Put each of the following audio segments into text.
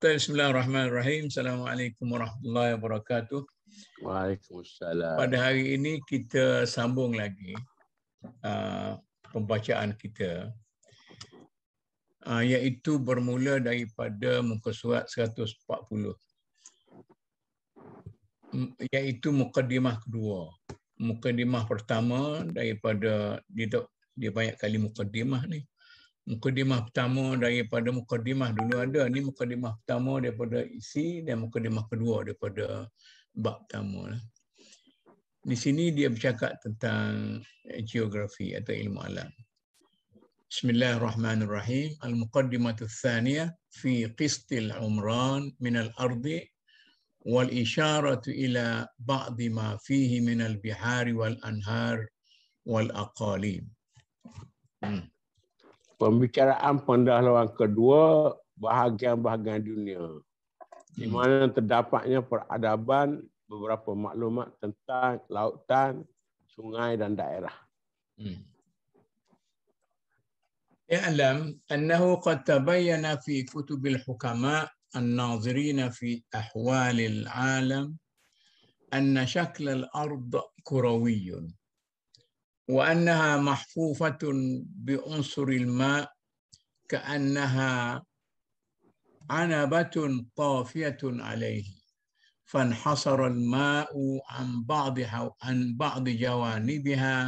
Bismillahirrahmanirrahim. Assalamualaikum warahmatullahi wabarakatuh. Waalaikumsalam. Pada hari ini kita sambung lagi pembacaan kita, iaitu bermula daripada muka surat 140, iaitu mukaddimah kedua. Mukaddimah pertama daripada dia banyak kali mukaddimah ni. Mukaddimah pertama daripada mukaddimah dulu ada. Ni mukaddimah pertama daripada isi dan mukaddimah kedua daripada bab pertama. Di sini dia bercakap tentang geografi atau ilmu alam. Bismillahirrahmanirrahim. Al-muqaddimatu tsaniyah fi qistil umran min al-ardi wal isharatu ila ba'di ma fihi min al-bihari wal anhar wal aqalim. Pembicaraan pendahuluan kedua bahagian-bahagian dunia, di mana terdapatnya peradaban, beberapa maklumat tentang lautan, sungai dan daerah. اعلم أنه قد تبين في كتب الحكماء الناظرين في أحوال العالم أن شكل الأرض كروي، وأنها محفوفة بعنصر الماء كأنها عنبة طافية عليه، فانحصر الماء عن بعض جوانبها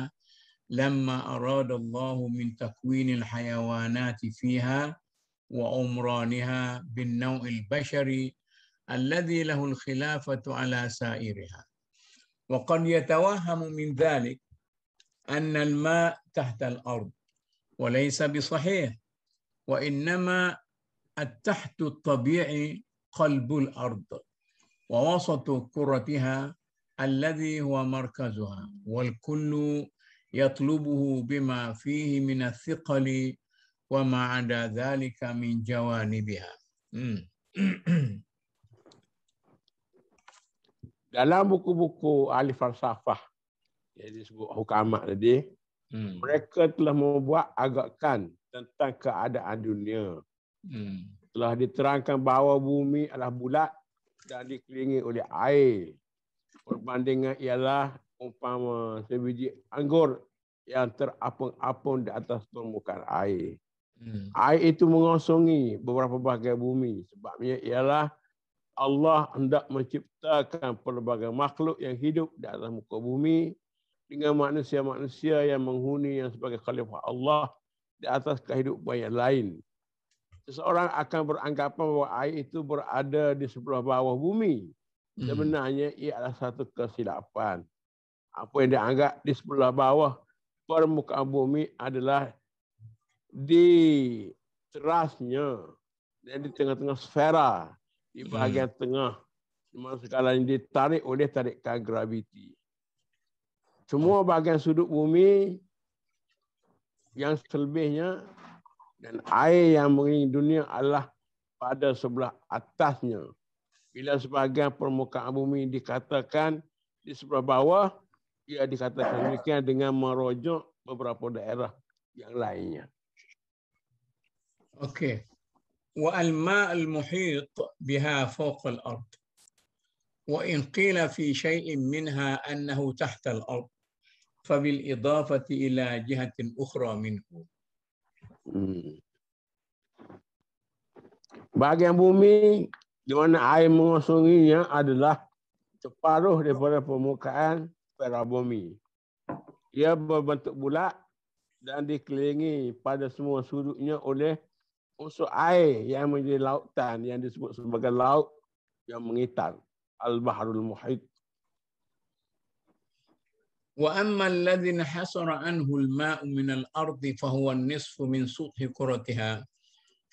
لما أراد الله من تكوين الحيوانات فيها وعمرانها بالنوع البشري الذي له الخلافة على سائرها. وقد يتوهم من ذلك أن الماء تحت الأرض، وليس بصحيح، وإنما التحت الطبيعي قلب الأرض ووسط كرتها الذي هو مركزها، والكل يطلبه بما فيه من الثقل وما عدا ذلك من جوانبها. Dalam buku-buku ahli falsafah yang disebut hukamat tadi, mereka telah membuat agakan tentang keadaan dunia. Telah diterangkan bahawa bumi adalah bulat dan dikelilingi oleh air. Perbandingan ialah umpama sebiji anggur yang terapung-apung di atas permukaan air. Air itu mengosongi beberapa bahagian bumi. Sebabnya ialah Allah hendak menciptakan pelbagai makhluk yang hidup di atas muka bumi dengan manusia-manusia yang menghuni yang sebagai khalifah Allah di atas kehidupan yang lain. Seseorang akan beranggapan bahawa air itu berada di sebelah bawah bumi. Sebenarnya ia adalah satu kesilapan. Apa yang dianggap di sebelah bawah permukaan bumi adalah di terasnya dan di tengah-tengah sfera, di bahagian tengah, di mana segalanya ditarik oleh tarikan graviti. Semua bahagian sudut bumi yang selebihnya dan air yang mengelilingi dunia adalah pada sebelah atasnya. Bila sebahagian permukaan bumi dikatakan di sebelah bawah, ia dikatakan demikian dengan merujuk beberapa daerah yang lainnya. Okey. والماء المحيط بها فوق الأرض، وإن قيل في شيء منها أنه تحت الأرض فبالإضافة إلى جهة أخرى منه. Bahagian bumi di mana air mengosonginya adalah separuh daripada permukaan sfera bumi. Ia berbentuk bulat dan dikelilingi pada semua sudutnya oleh unsur air yang menjadi lautan yang disebut sebagai laut yang mengitar, al-bahrul muhit. وأما الذي انحصر عنه الماء من الأرض فهو النصف من سطح كرتها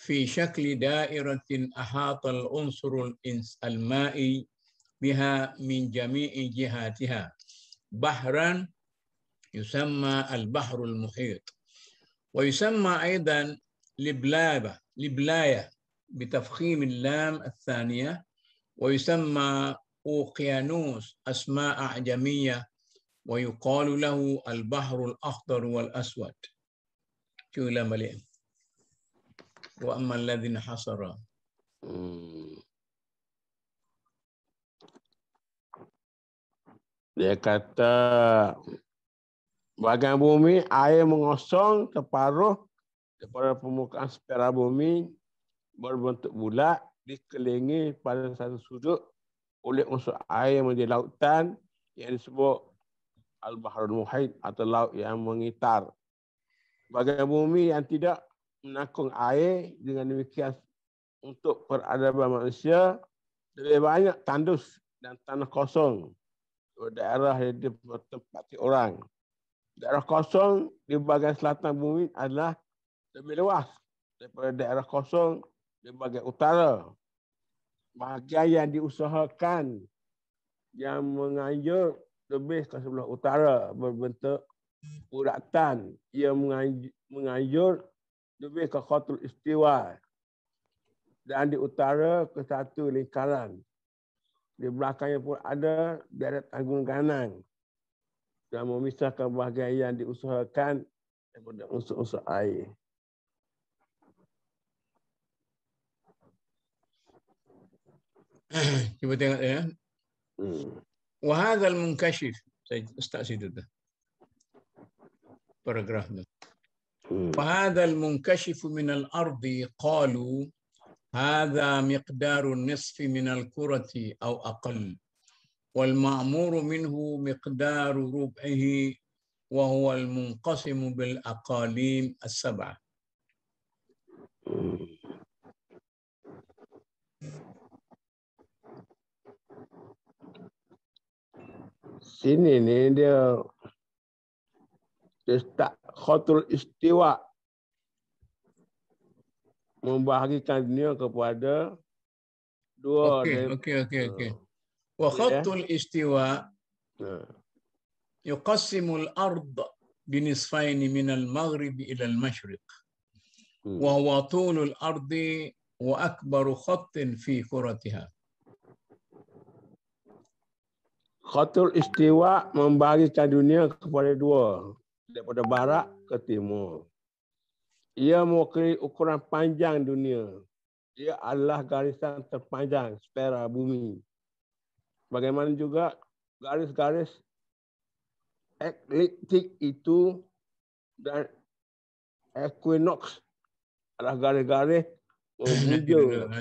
في شكل دائرة أحاط العنصر المائي بها من جميع جهاتها بحرا يسمى البحر المحيط، ويسمى أيضا لبلاية بتفخيم اللام الثانية، ويسمى أوقيانوس أسماء أعجمية، ويقال له البحر الأخضر والأسود. شو لما ليه وأما الذين حصر Dia kata bahagian bumi air mengosong separuh daripada permukaan spera bumi berbentuk bulat dikelilingi pada satu sudut oleh unsur air menjadi lautan yang disebut Al-Bahrul Muhit atau laut yang mengitar. Bahagian bumi yang tidak menakung air, dengan demikian untuk peradaban manusia lebih banyak tandus dan tanah kosong daerah yang ditempati orang. Daerah kosong di bahagian selatan bumi adalah lebih luas daripada daerah kosong di bahagian utara. Bahagian yang diusahakan yang menganjur lebih ke sebelah utara berbentuk uratan. Ia menganjur lebih ke Khatul Istiwa dan di utara ke satu lingkaran. Di belakangnya pun ada deret tanggung ganang yang memisahkan bahagian yang diusahakan daripada unsur-unsur air. Cuba tengok ya. Wahadzal munkashif. Saya start situ tu. Paragraf tu. Wahadzal munkashif min al-ardi qalu هذا مقدار النصف من الكرة أو أقل والمعمور منه مقدار ربعه وهو المنقسم بالأقاليم السبعة. Sini ni dia start Khatul Istiwa, membahagikan dunia kepada dua. Okey. Wa khatul istiwa yuqassimu al-ard binisfayn min al-maghrib ila al-mashriq. Wa huwa tul al-ard wa akbar khatt fi kuratiha. Khatul Istiwa membahagikan dunia kepada dua, daripada barat ke timur. Ia mewakili ukuran panjang dunia. Ia adalah garisan terpanjang spera bumi. Bagaimana juga garis-garis ekliptik itu dan equinox adalah garis-garis membujur.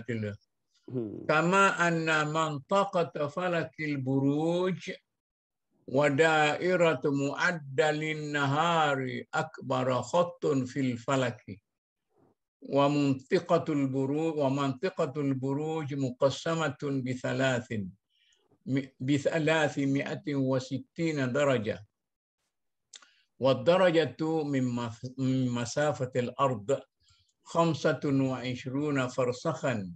Kama anna mantaqata falakil buruj ودائرة معدل النهار أكبر خط في الفلك ومنطقة البروج مقسمة ب360 درجة والدرجة من مسافة الأرض 25 فرسخا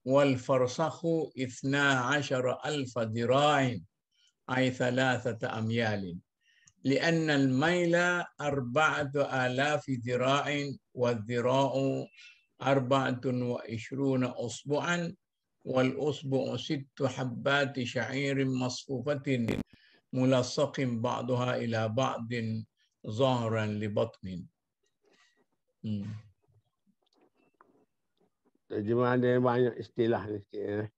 والفرسخ 12,000 ذراع أي 3 أميال لأن الميل 4,000 ذراع والذراع 24 أصبعا والأصبع 6 حبات شعير مصفوفة ملصق بعضها إلى بعض ظهرا لبطن. Terjemahan dia banyak istilah ni sikit.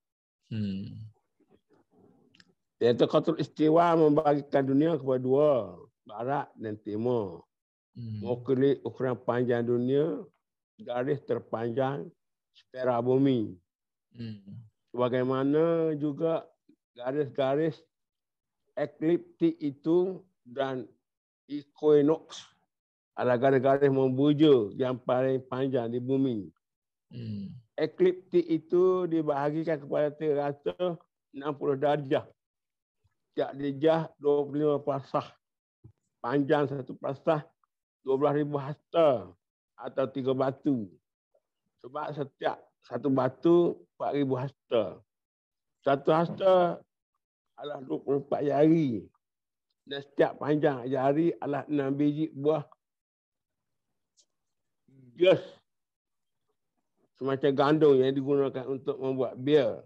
Iaitu Khatul Istiwa membagikan dunia kepada dua, barat dan timur. Mewakili ukuran panjang dunia, garis terpanjang spera bumi. Bagaimana juga garis-garis ekliptik itu dan equinox adalah garis-garis membujur yang paling panjang di bumi. Ekliptik itu dibahagikan kepada 360 darjah. Setiap darjah 25 parsah. Panjang satu parsah 12,000 hasta atau 3 batu. Sebab setiap satu batu 4,000 hasta. Satu hasta adalah 24 jari. Dan setiap panjang jari adalah 6 biji buah gas semacam gandum yang digunakan untuk membuat bir,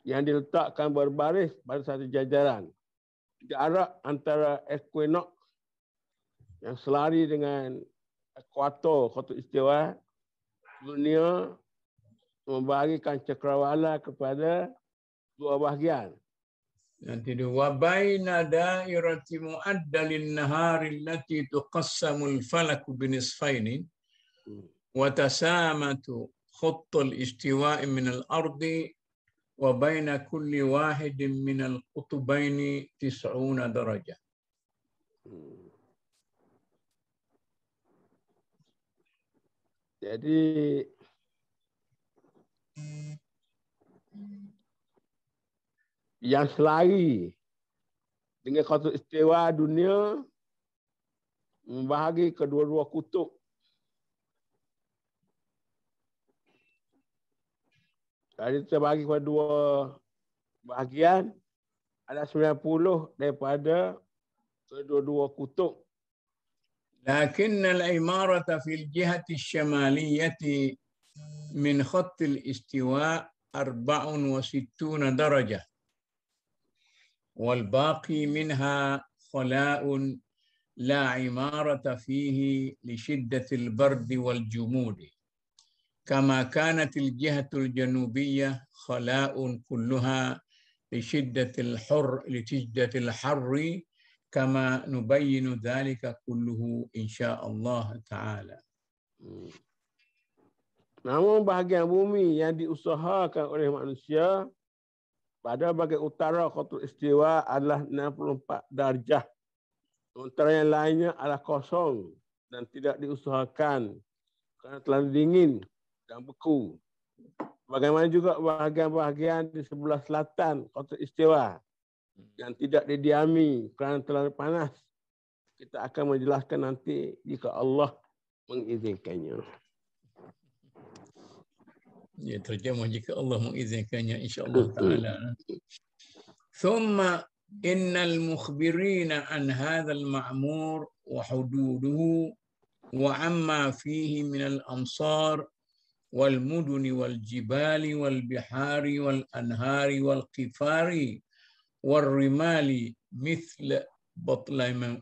yang diletakkan berbaris pada satu jajaran. Jarak antara equinox yang selari dengan ekuator Khatul Istiwa, dunia membahagikan cakrawala kepada dua bahagian. Nanti dia wa baina dairati mu'addalin nahari allati tuqassamul falaku binisfaini wa tasamatu khuttul istiwa'i min al-ardi wa baina kulli wahidin min al-qutubaini 90 darajah. Jadi yang selari dengan kutub istiwa dunia membahagi kedua-dua kutub. Jadi terbagi kepada dua bahagian, ada 90 daripada kedua-dua kutub. لكن العمارة في الجهة الشمالية من خط الاستواء 64 درجة والباقي منها خلاء لا عمارة فيه لشدة البرد والجمود كما كانت الجهة الجنوبية خلاء كلها لشدة الحر كما نبين ذلك كله إن شاء الله تعالى. Namun bahagian bumi yang diusahakan oleh manusia pada bahagian utara kutub istiwa adalah 64 darjah. Sementara yang lainnya adalah kosong dan tidak diusahakan kerana terlalu dingin dan beku. Bagaimana juga bahagian-bahagian di sebelah selatan kutub istiwa yang tidak didiami kerana terlalu panas. Kita akan menjelaskan nanti jika Allah mengizinkannya. Ya, terjemah jika Allah mengizinkannya insyaallah taala. ثم إن المخبرين عن هذا المعمور وحدوده وعما فيه من الأمصار والمدن والجبال والبحار والأنهار والقفار والرمال مثل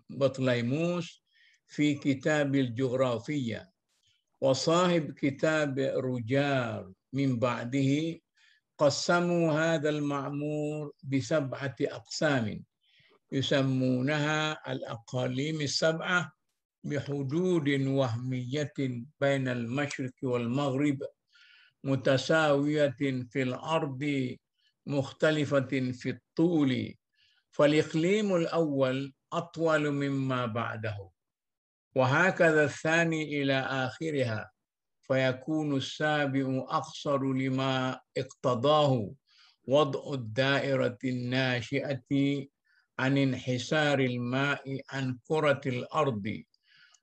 بطليموس في كتاب الجغرافية وصاحب كتاب رجار من بعده قسموا هذا المعمور ب7 أقسام يسمونها الأقاليم ال7 بحدود وهمية بين المشرق والمغرب متساوية في الأرض مختلفة في الطول فالإقليم الأول أطول مما بعده وهكذا الثاني إلى آخرها فيكون السابع أقصر لما اقتضاه وضع الدائرة الناشئة عن انحسار الماء عن كرة الأرض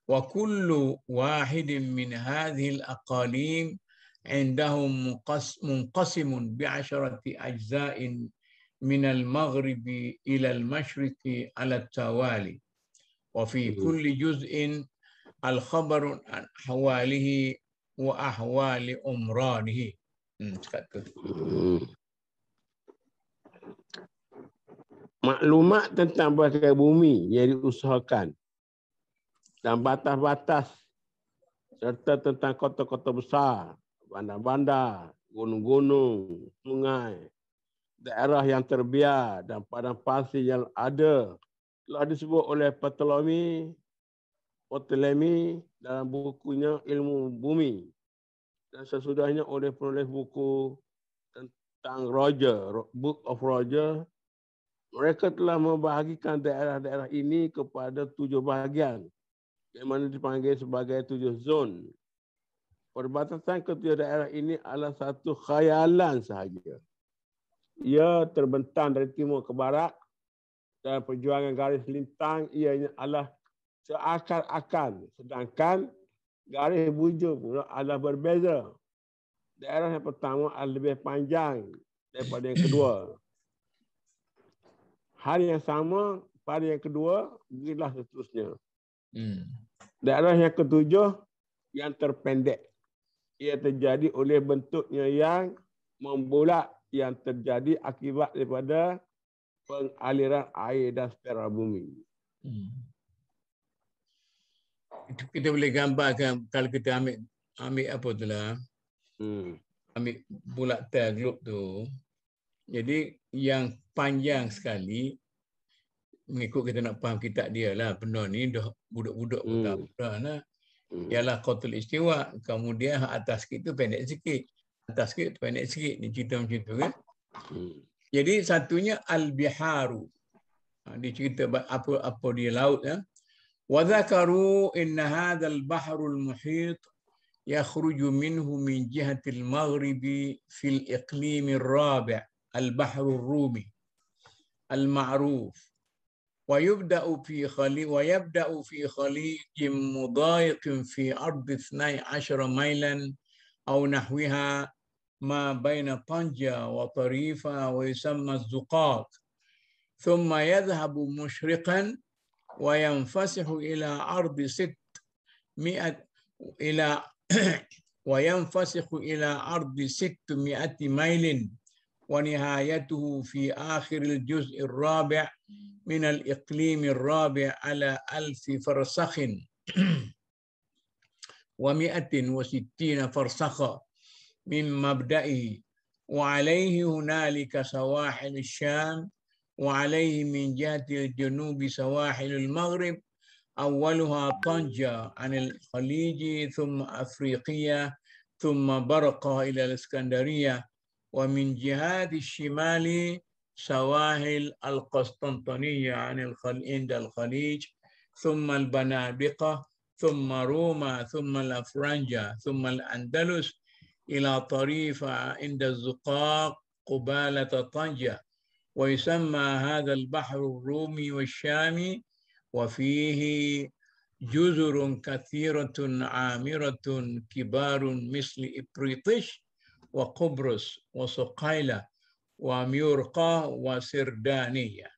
وكل واحد من هذه الأقاليم عندهم منقسم ب10 أجزاء من المغرب إلى المشرق على التوالي وفي كل جزء الخبر عن أحواله وأحوال أمرانه. Maklumat tentang bahagian bumi yang diusahakan dan batas-batas serta tentang kota-kota besar, bandar-bandar, gunung-gunung, sungai, daerah yang terbiar dan padang pasir yang ada telah disebut oleh Ptolemy dalam bukunya Ilmu Bumi dan sesudahnya oleh penulis buku tentang Book of Roger. Mereka telah membahagikan daerah-daerah ini kepada 7 bahagian yang mana dipanggil sebagai 7 zon. Perbatasan ketiga daerah ini adalah satu khayalan sahaja. Ia terbentang dari timur ke barat dan perjuangan garis lintang ianya adalah seakan-akan, sedangkan garis bujur pula adalah berbeza. Daerah yang pertama adalah lebih panjang daripada yang kedua. Hal yang sama pada yang kedua, begitulah seterusnya. Daerah yang ketujuh yang terpendek. Ia terjadi oleh bentuknya yang membulat yang terjadi akibat daripada pengaliran air dan sfera bumi. Itu kita boleh gambarkan kalau kita ambil apa tu lah. Ambil bulatan globe tu. Jadi yang panjang sekali, mengikut kita nak faham kitab dia lah, benda ni dah budak-budak pun tak dah lah. Ialah Qatul Istiwa. Kemudian atas sikit tu pendek sikit. Atas sikit tu pendek sikit. Ni cerita macam tu kan. Jadi satunya Al-Biharu. Dia cerita apa dia laut ya. Wa dzakaru inna hadzal bahrul muhit yakhruju minhu min jihatil maghribi fil iqlimir rabi' al-bahrur rumi al-ma'ruf. ويبدأ في خليج مضايق في أرض 12 ميلا أو نحوها ما بين طنجة وطريفة ويسمى الزقاق ثم يذهب مشرقا وينفسح إلى أرض 600 ميل ونهايته في آخر الجزء الرابع من الإقليم الرابع على 1000 فرسخ و160 فرسخا من مبدئه وعليه هنالك سواحل الشام وعليه من جهة الجنوب سواحل المغرب أولها طنجة عن الخليج ثم أفريقيا ثم برقة إلى الإسكندرية ومن جهات الشمال سواحل القسطنطينية عند الخليج ثم البنادقة ثم روما ثم الأفرنجة ثم الأندلس إلى طريفة عند الزقاق قبالة طنجة ويسمى هذا البحر الرومي والشامي وفيه جزر كثيرة عامرة كبار مثل إبريطش وقبرص وصقيلة وميورقة وسردانية.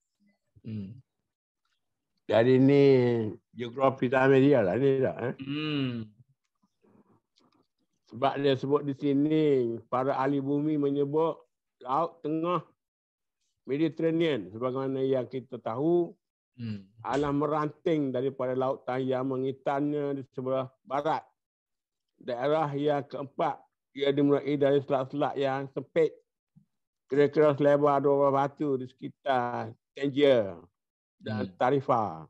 Jadi ni geografi tanah dia lah ni tak? Sebab dia sebut di sini, para ahli bumi menyebut Laut Tengah Mediterranean sebagaimana yang kita tahu adalah meranting daripada Laut Tayar mengitannya di sebelah barat. Daerah yang keempat, ia dimulai dari selat-selat yang sempit, kira-kira selebar 12 batu di sekitar Tangier dan Tarifa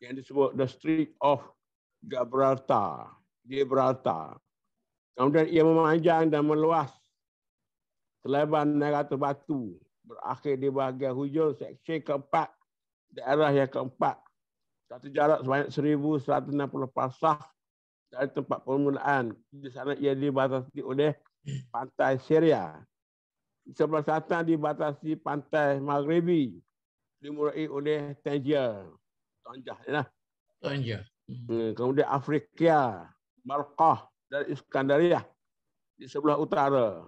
yang disebut The Strait of Gibraltar. Kemudian ia memanjang dan meluas selebar 900 batu, berakhir di bahagian hujung seksi keempat, daerah yang keempat. Satu jarak sebanyak 1160 parsah dari tempat permulaan. Di sana ia dibatasi oleh pantai Syria. Di sebelah selatan dibatasi pantai Maghribi, dimulai oleh Tangier. Kemudian Afrika, Barqah dan Iskandaria di sebelah utara.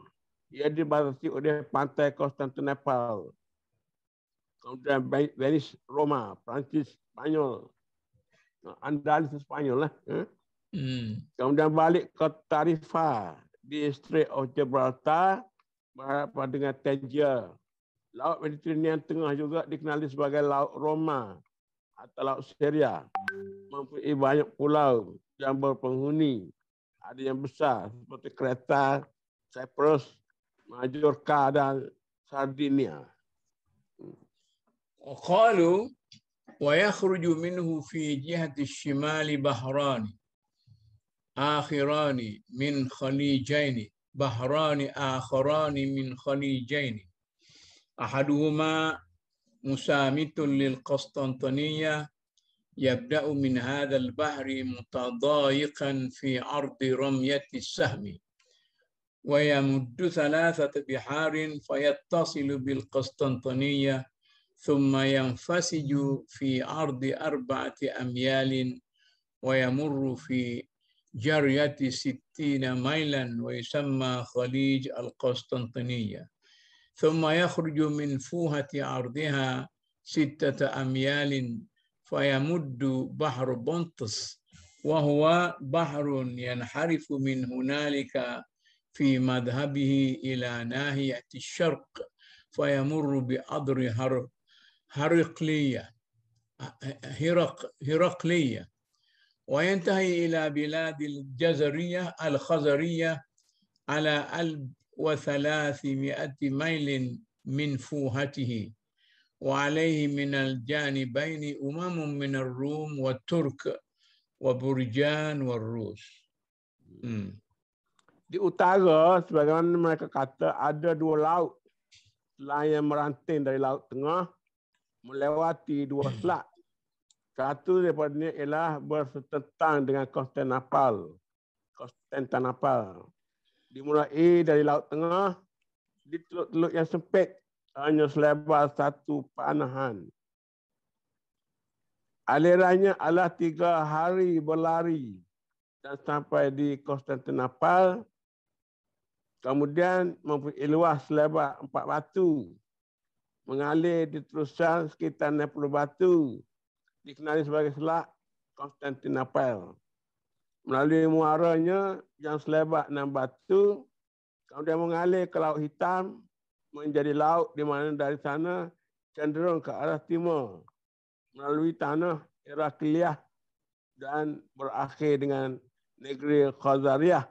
Ia dibatasi oleh pantai Konstantinopel. Kemudian Venice, Roma, Prancis, Spanyol. Andalus Spanyol lah. Kemudian balik ke Tarifa di Strait of Gibraltar berhadapan dengan Tangier. Laut Mediterranean Tengah juga dikenali sebagai Laut Roma atau Laut Syria. Mempunyai banyak pulau yang berpenghuni. Ada yang besar seperti Kreta, Cyprus, Majorca dan Sardinia. وقالوا ويخرج منه في جهة الشمال بحران آخران من خليجين أحدهما مسامت للقسطنطينية يبدأ من هذا البحر متضايقا في عرض رمية السهم ويمد 3 بحار فيتصل بالقسطنطينية ثم ينفسج في عرض 4 أميال ويمر في جرية 60 ميلا ويسمى خليج القسطنطينية ثم يخرج من فوهة عرضها 6 أميال فيمد بحر بنطس وهو بحر ينحرف من هنالك في مذهبه إلى ناحية الشرق فيمر بأضر هرقلية وينتهي إلى بلاد الجزرية الخزرية على 1300 ميل من فوهته وعليه من الجانبين من الروم والترك وبرجان والروس. Di utara, sebagaimana mereka kata, ada dua laut. Selain yang meranting dari Laut Tengah, melewati dua selat. Satu daripadanya ialah bersetentang dengan Konstantinopel. Dimulai dari Laut Tengah, di teluk-teluk yang sempit, hanya selebar satu panahan. Alirannya adalah 3 hari berlari dan sampai di Konstantinopel. Kemudian mempunyai luas selebar 4 batu. Mengalir di terusan sekitar 60 batu. Dikenali sebagai Selat Konstantinopel. Melalui muaranya yang selebar 6 batu. Kemudian mengalir ke Laut Hitam. Menjadi laut di mana dari sana cenderung ke arah timur. Melalui tanah Herakliah. Dan berakhir dengan negeri Khazariah.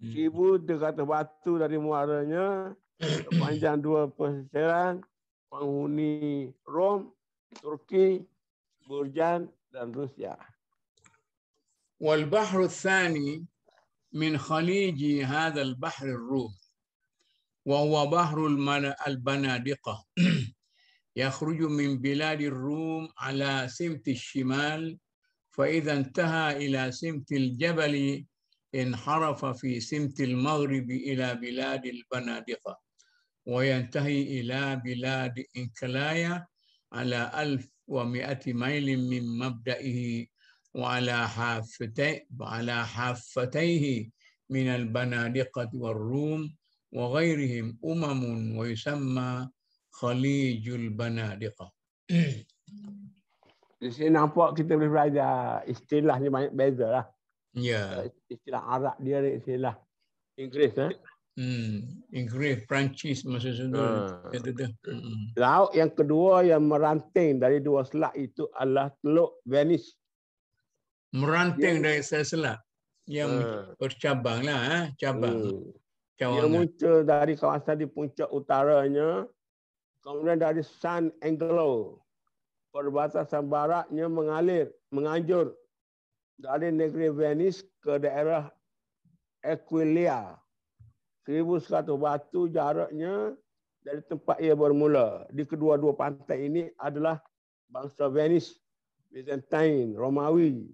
1,300 batu dari muaranya sepanjang 2 pesisiran penghuni Rom, Turki, Burjan dan Rusia. والبحر الثاني من خليج هذا البحر الروم وهو بحر البنادقة يخرج من بلاد الروم على سمت الشمال فإذا انتهى إلى سمت الجبل انحرف في سمت المغرب إلى بلاد البنادقة وينتهي إلى بلاد إنكلايا على 1100 ميل من مبدئه وعلى حافتيه من البنادقة والروم وغيرهم ويسمى خليج البنادقة. Di sini nampak kita boleh belajar istilahnya banyak beza lah. Ya. Istilah Arab dia ada istilah Inggeris. Inggeris, Perancis masa itu. Laut yang kedua yang meranting dari 2 selat itu adalah Teluk Venice. Meranting dari selat yang bercabang lah, cabang. Dia muncul dari kawasan di puncak utaranya, kemudian dari San Angelo. Perbatasan baratnya menganjur dari negeri Venice ke daerah Aquileia. 1,100 batu jaraknya dari tempat ia bermula. Di kedua-dua pantai ini adalah bangsa Venice, Byzantine, Romawi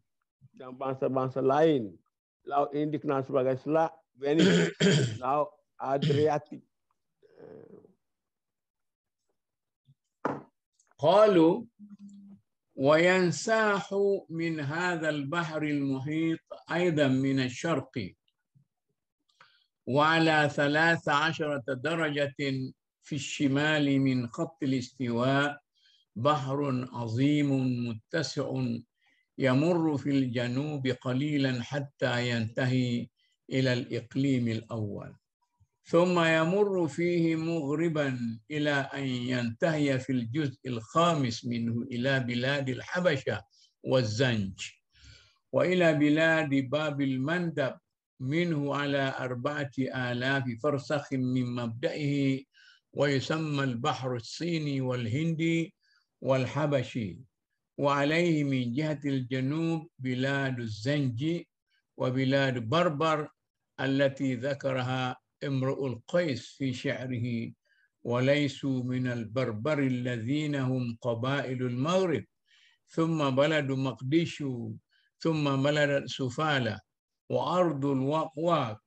dan bangsa-bangsa lain. Laut ini dikenal sebagai Selat Venice, Laut Adriatik. قالوا وينساح من هذا البحر المحيط أيضا من الشرق وعلى 13 درجة في الشمال من خط الاستواء بحر عظيم متسع يمر في الجنوب قليلا حتى ينتهي إلى الإقليم الأول ثم يمر فيه مغربا إلى أن ينتهي في الجزء الخامس منه إلى بلاد الحبشة والزنج وإلى بلاد باب المندب منه على 4,000 فرسخ من مبدئه ويسمى البحر الصيني والهندي والحبشي وعليه من جهة الجنوب بلاد الزنج وبلاد بربر التي ذكرها امرؤ القيس في شعره وليسوا من البربر الذين هم قبائل المغرب ثم بلد مقدشو ثم بلد سفالة وأرض الوقواق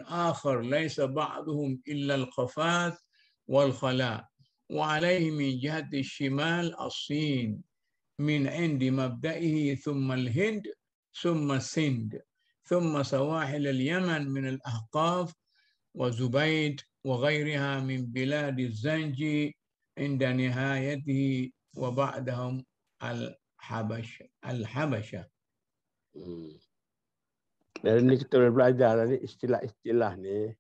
آخر ليس بعضهم إلا القفاز والخلاء وعليه من جهة الشمال الصين من عند مبدئه ثم الهند ثم السند ثم سواحل اليمن من الأحقاف وزبيد وغيرها من بلاد الزنج عند نهايته وبعدهم الحبشة. Dari ini kita belajar dari istilah-istilah ni.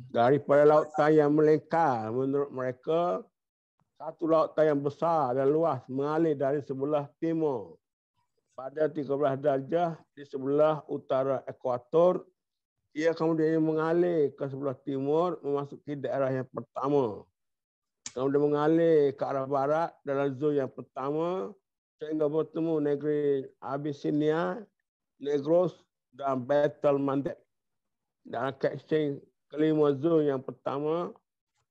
Daripada lautan yang melingkar, menurut mereka, satu lautan yang besar dan luas mengalir dari sebelah timur pada 13 darjah di sebelah utara ekuator ia kemudian mengalir ke sebelah timur memasuki daerah yang pertama. Kemudian mengalir ke arah barat dalam zon yang pertama sehingga bertemu negeri Abyssinia, Negros dan Baitul Mandeb. Dalam section kelima zon yang pertama,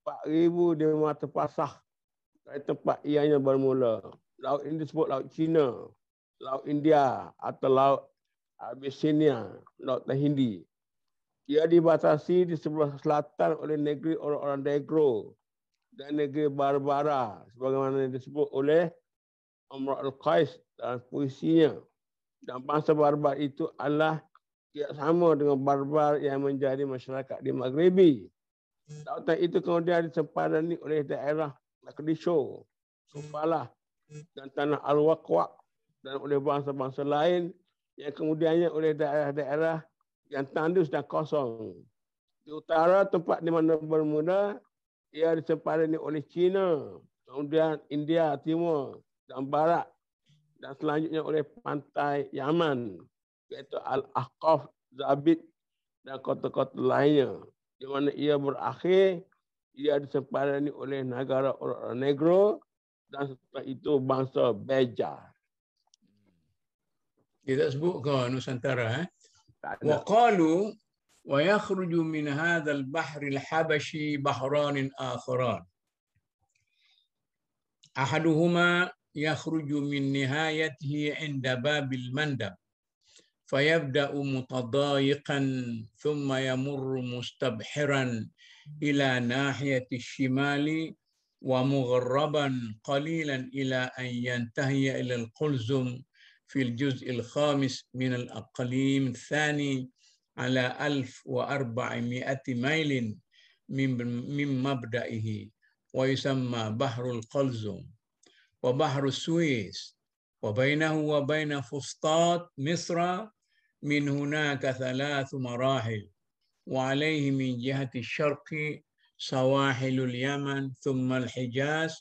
4,000 di mata pasah dari tempat ianya bermula. Laut ini disebut Laut Cina, Laut India atau Laut Abyssinia, Laut Hindi. Ia dibatasi di sebelah selatan oleh negeri orang-orang Negro dan negeri Barbara sebagaimana disebut oleh Amr al-Qais dalam puisinya. Dan bangsa Barbar itu adalah tidak sama dengan Barbar yang menjadi masyarakat di Maghribi. Lautan itu kemudian disempadani oleh daerah Mogadishu, Sofala dan tanah Al-Waqwa dan oleh bangsa-bangsa lain yang kemudiannya oleh daerah-daerah yang tandus dan kosong. Di utara tempat di mana bermula, ia disempadani oleh China, kemudian India Timur dan Barat, dan selanjutnya oleh pantai Yaman, iaitu Al-Ahqaf, Zabid dan kota-kota lainnya. Di mana ia berakhir, ia disempadani oleh negara orang Negro dan setelah itu bangsa Beja. Kita sebut ke Nusantara. وقالوا ويخرج من هذا البحر الحبشي بحران آخران أحدهما يخرج من نهايته عند باب المندب فيبدأ متضايقا ثم يمر مستبحرا إلى ناحية الشمال ومغربا قليلا إلى أن ينتهي إلى القلزم في الجزء الخامس من الأقليم الثاني على 1400 ميل من مبدئه ويسمى بحر القلزم وبحر السويس وبينه وبين فسطاط مصر من هناك 3 مراحل وعليه من جهة الشرق سواحل اليمن ثم الحجاز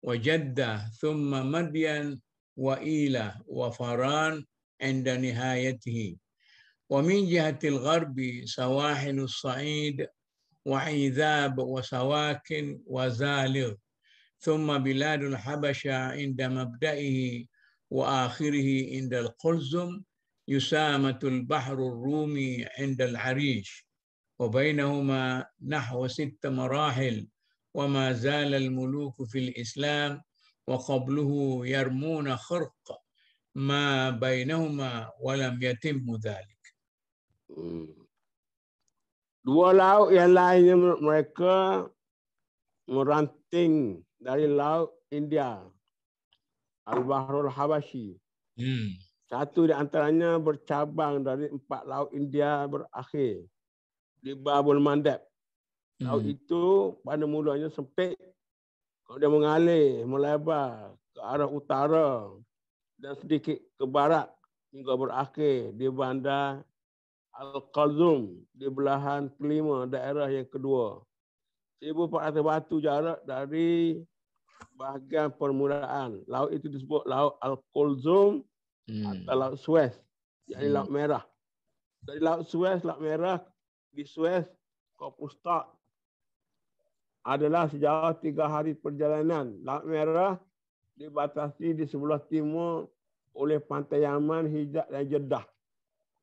وجدة ثم مدين وإيلة وفران عند نهايته ومن جهة الغرب سواحل الصعيد وعيذاب وسواكن وزالغ ثم بلاد الحبشة عند مبدئه وآخره عند القلزم يسامة البحر الرومي عند العريش وبينهما نحو 6 مراحل وما زال الملوك في الإسلام وقبله يرمون خرق ما بينهما ولم يتم ذلك. Dua laut yang lainnya menurut mereka meranting dari laut India, Al-Bahrul Habashi. Satu di antaranya bercabang dari 4 laut India berakhir di Babul Mandeb. Laut itu pada mulanya sempit, kemudian mengalir, melebar ke arah utara dan sedikit ke barat hingga berakhir di bandar Al-Qalzum di belahan kelima daerah yang kedua. 1,400 batu jarak dari bahagian permulaan. Laut itu disebut Laut Al-Qalzum atau Laut Suez, yakni Laut Merah. Dari Laut Suez, Laut Merah di Suez ke Fustat adalah sejauh 3 hari perjalanan. Laut Merah dibatasi di sebelah timur oleh pantai Yaman, Hijaz dan Jeddah.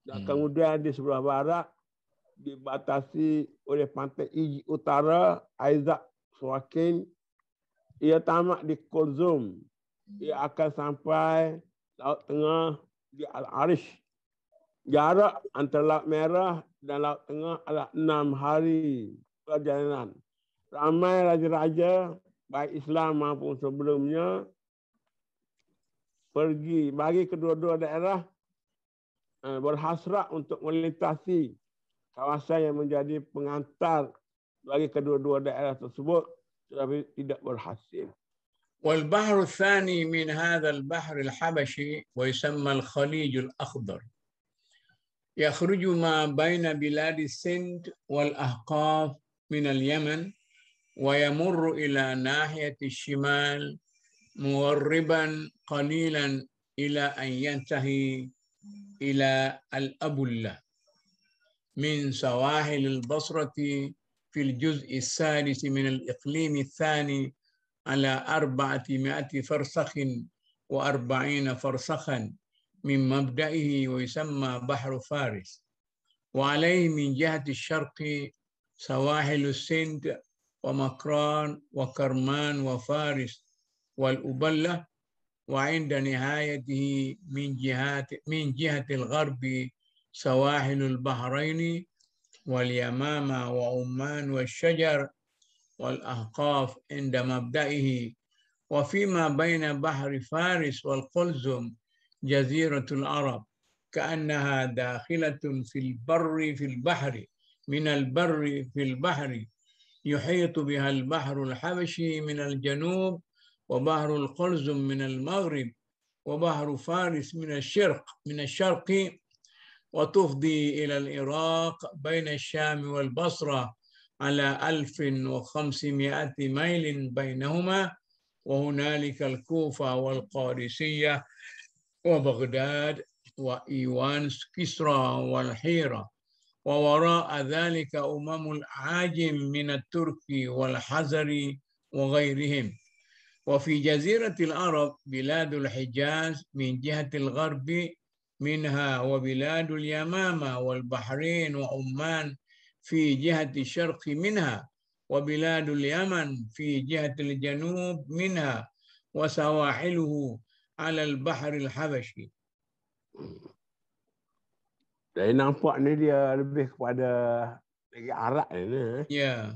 Dan kemudian di sebelah barat dibatasi oleh pantai utara, Aizak, Swakin. Ia tamat di Kulzum. Ia akan sampai Laut Tengah di Al-Arish. Jarak antara Laut Merah dan Laut Tengah adalah 6 hari perjalanan. Ramai raja-raja, baik Islam maupun sebelumnya, pergi bagi kedua-dua daerah berhasrat untuk melintasi kawasan yang menjadi pengantar bagi kedua-dua daerah tersebut, tetapi tidak berhasil. والبحر الثاني من هذا البحر الحبشي ويسمى الخليج الأخضر يخرج ما بين بلاد السند والأحقاف من اليمن ويمر إلى ناحية الشمال مغربا قليلا إلى أن ينتهي إلى الأبلة من سواحل البصرة في الجزء الثالث من الإقليم الثاني على 400 فرسخ و40 فرسخا من مبدئه ويسمى بحر فارس. وعليه من جهة الشرق سواحل السند ومكران وكرمان وفارس والأبلة، وعند نهايته من جهة الغرب سواحل البحرين واليمامة وعمان والشجر والأحقاف عند مبدئه، وفيما بين بحر فارس والقلزم جزيرة العرب كأنها داخلة في البحر من البر في البحر، يحيط بها البحر الحبشي من الجنوب وبحر القلزم من المغرب وبحر فارس من الشرق وتفضي إلى العراق بين الشام والبصرة على 1500 ميل بينهما، وهنالك الكوفة والقادسية وبغداد وإيوان كسرى والحيرة، ووراء ذلك الأعاجم من الترك والحزر وغيرهم. وفي جزيرة العرب بلاد الحجاز من جهة الغرب منها، وبلاد اليمامة والبحرين وعمان في جهة الشرق منها، وبلاد اليمن في جهة الجنوب منها، وسواحله على البحر الحبشي. Saya nampak ni dia lebih kepada negeri Arab ni. Ya.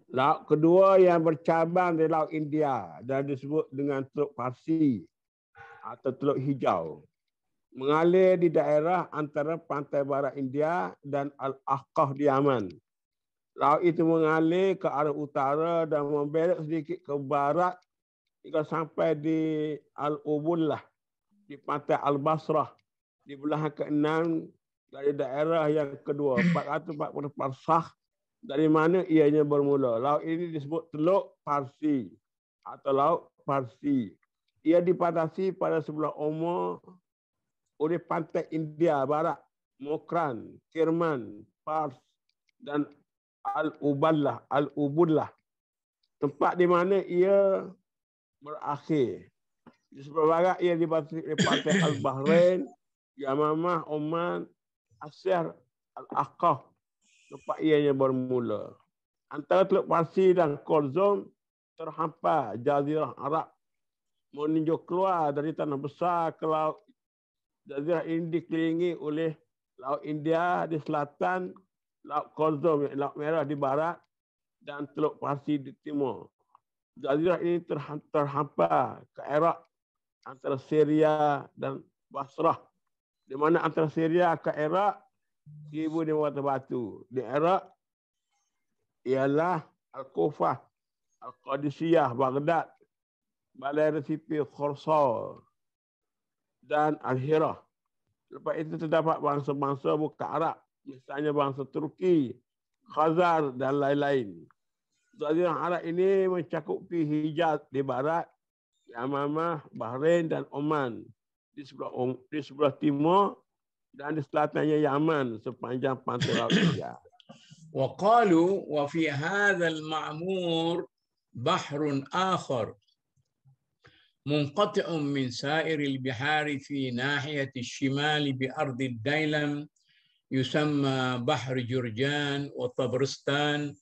Laut kedua yang bercabang di Laut India dan disebut dengan Teluk Parsi atau Teluk Hijau, mengalir di daerah antara pantai barat India dan Al-Ahqaf di Yaman. Laut itu mengalir ke arah utara dan membelok sedikit ke barat hingga sampai di Al-Ubullah di pantai Al-Basrah di belahan ke-6 dari daerah yang kedua, 440 parsah dari mana ianya bermula. Laut ini disebut Teluk Parsi atau Laut Parsi. Ia dibatasi pada sebelah umur oleh pantai India Barat, Mokran, Kirman, Pars dan Al-Ubullah, tempat di mana ia berakhir. Di sebelah barat ia dibatasi oleh pantai Al-Bahrain, Yamamah, Oman, Asyar, Al-Ahqaf, tempat ianya bermula. Antara Teluk Parsi dan Kulzum terhampar Jazirah Arab meninjau keluar dari tanah besar ke laut. Jazirah ini dikelilingi oleh Laut India di selatan, Laut Kulzum, Laut Merah di barat dan Teluk Parsi di timur. Jazirah ini terhampar ke Iraq antara Syria dan Basrah, di mana antara Syria ke Iraq 1,500 batu. Di Iraq ialah Al-Kufah, Al-Qadisiyah, Baghdad, Balai Resipi Khorsal dan Al-Hirah. Lepas itu terdapat bangsa-bangsa bukan Arab, misalnya bangsa Turki, Khazar dan lain-lain. Jazirah Arab ini mencakupi Hijaz di barat, Yamamah, Bahrain dan Oman di sebelah timur dan di selatannya Yaman sepanjang pantai Laut India. وقالوا وفي هذا المعمور بحر آخر منقطع من سائر البحار في ناحية الشمال بأرض الديلم يسمى بحر جرجان وطبرستان،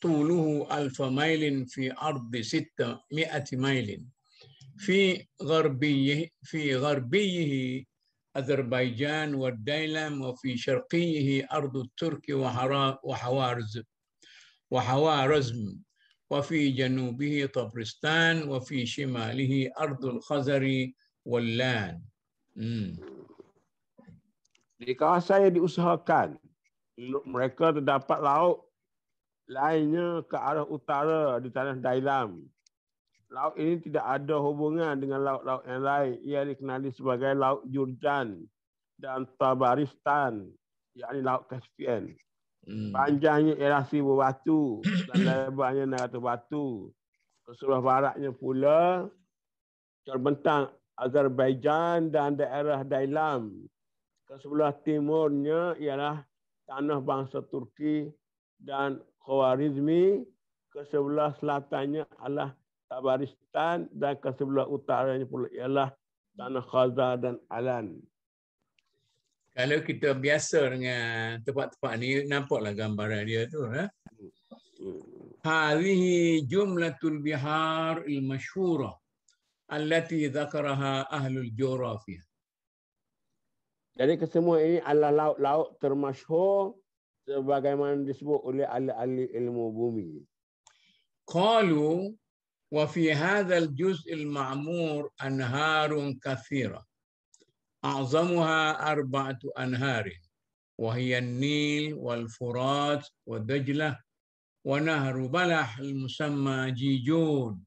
طوله 1000 ميل في عرض 600 ميل. في غربيه أذربيجان والديلم، وفي شرقيه أرض الترك وحوارزم، وفي جنوبه طبرستان، وفي شماله أرض الخزر واللان. Di kawasan yang diusahakan untuk mereka terdapat laut lainnya ke arah utara di tanah Dailam. Laut ini tidak ada hubungan dengan laut-laut yang lain. Ia dikenali sebagai Laut Jurjan dan Tabaristan, yakni Laut Caspian. Panjangnya ialah 1000 batu dan lebarnya 600 batu. Ke sebelah baratnya pula terbentang Azerbaijan dan daerah Dailam. Ke sebelah timurnya ialah tanah bangsa Turki, dan Khwarizmi. Ke sebelah selatannya adalah Tabaristan, dan ke sebelah utaranya pula ialah tanah Khaza dan Alan. Kalau kita biasa dengan tempat-tempat ni, nampaklah gambaran dia tu. Hadhihi jumlatul bihar al-mashhura allati dzakaraha ahlul geografia. Jadi kesemua ini adalah laut-laut termasyhur sebagaimana disebut oleh ahli-ahli ilmu bumi. Qalu wa fi hadha al-juz' al-ma'mur anharun kathira. A'zamuha arba'atu anharin wa hiya an-Nil wal Furat wa Dajlah wa nahru Balah al-musamma Jijun.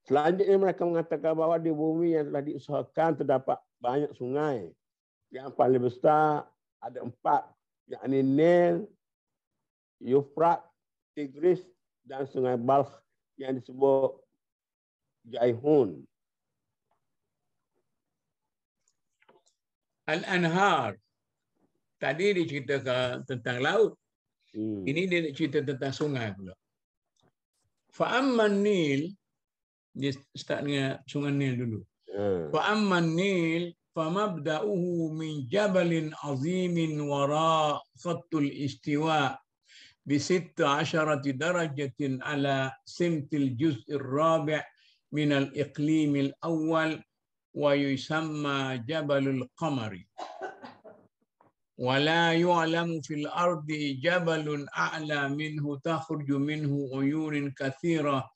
Selanjutnya mereka mengatakan bahawa di bumi yang telah diusahakan terdapat banyak sungai. Yang paling besar ada 4, yakni Nil, Euphrat, Tigris, dan sungai Balkh yang disebut Jaihun. Al-Anhar. Tadi diceritakan tentang laut. Ini dia nak cerita tentang sungai pula. Fa'amman Nil, dia start dengan sungai Nil dulu. Fa'amman Nil, famabda'uhu min jabalin azimin wara khattul istiwa' ب16 درجة على سمت الجزء الرابع من الإقليم الأول ويسمى جبل القمر ولا يعلم في الأرض جبل أعلى منه تخرج منه عيون كثيرة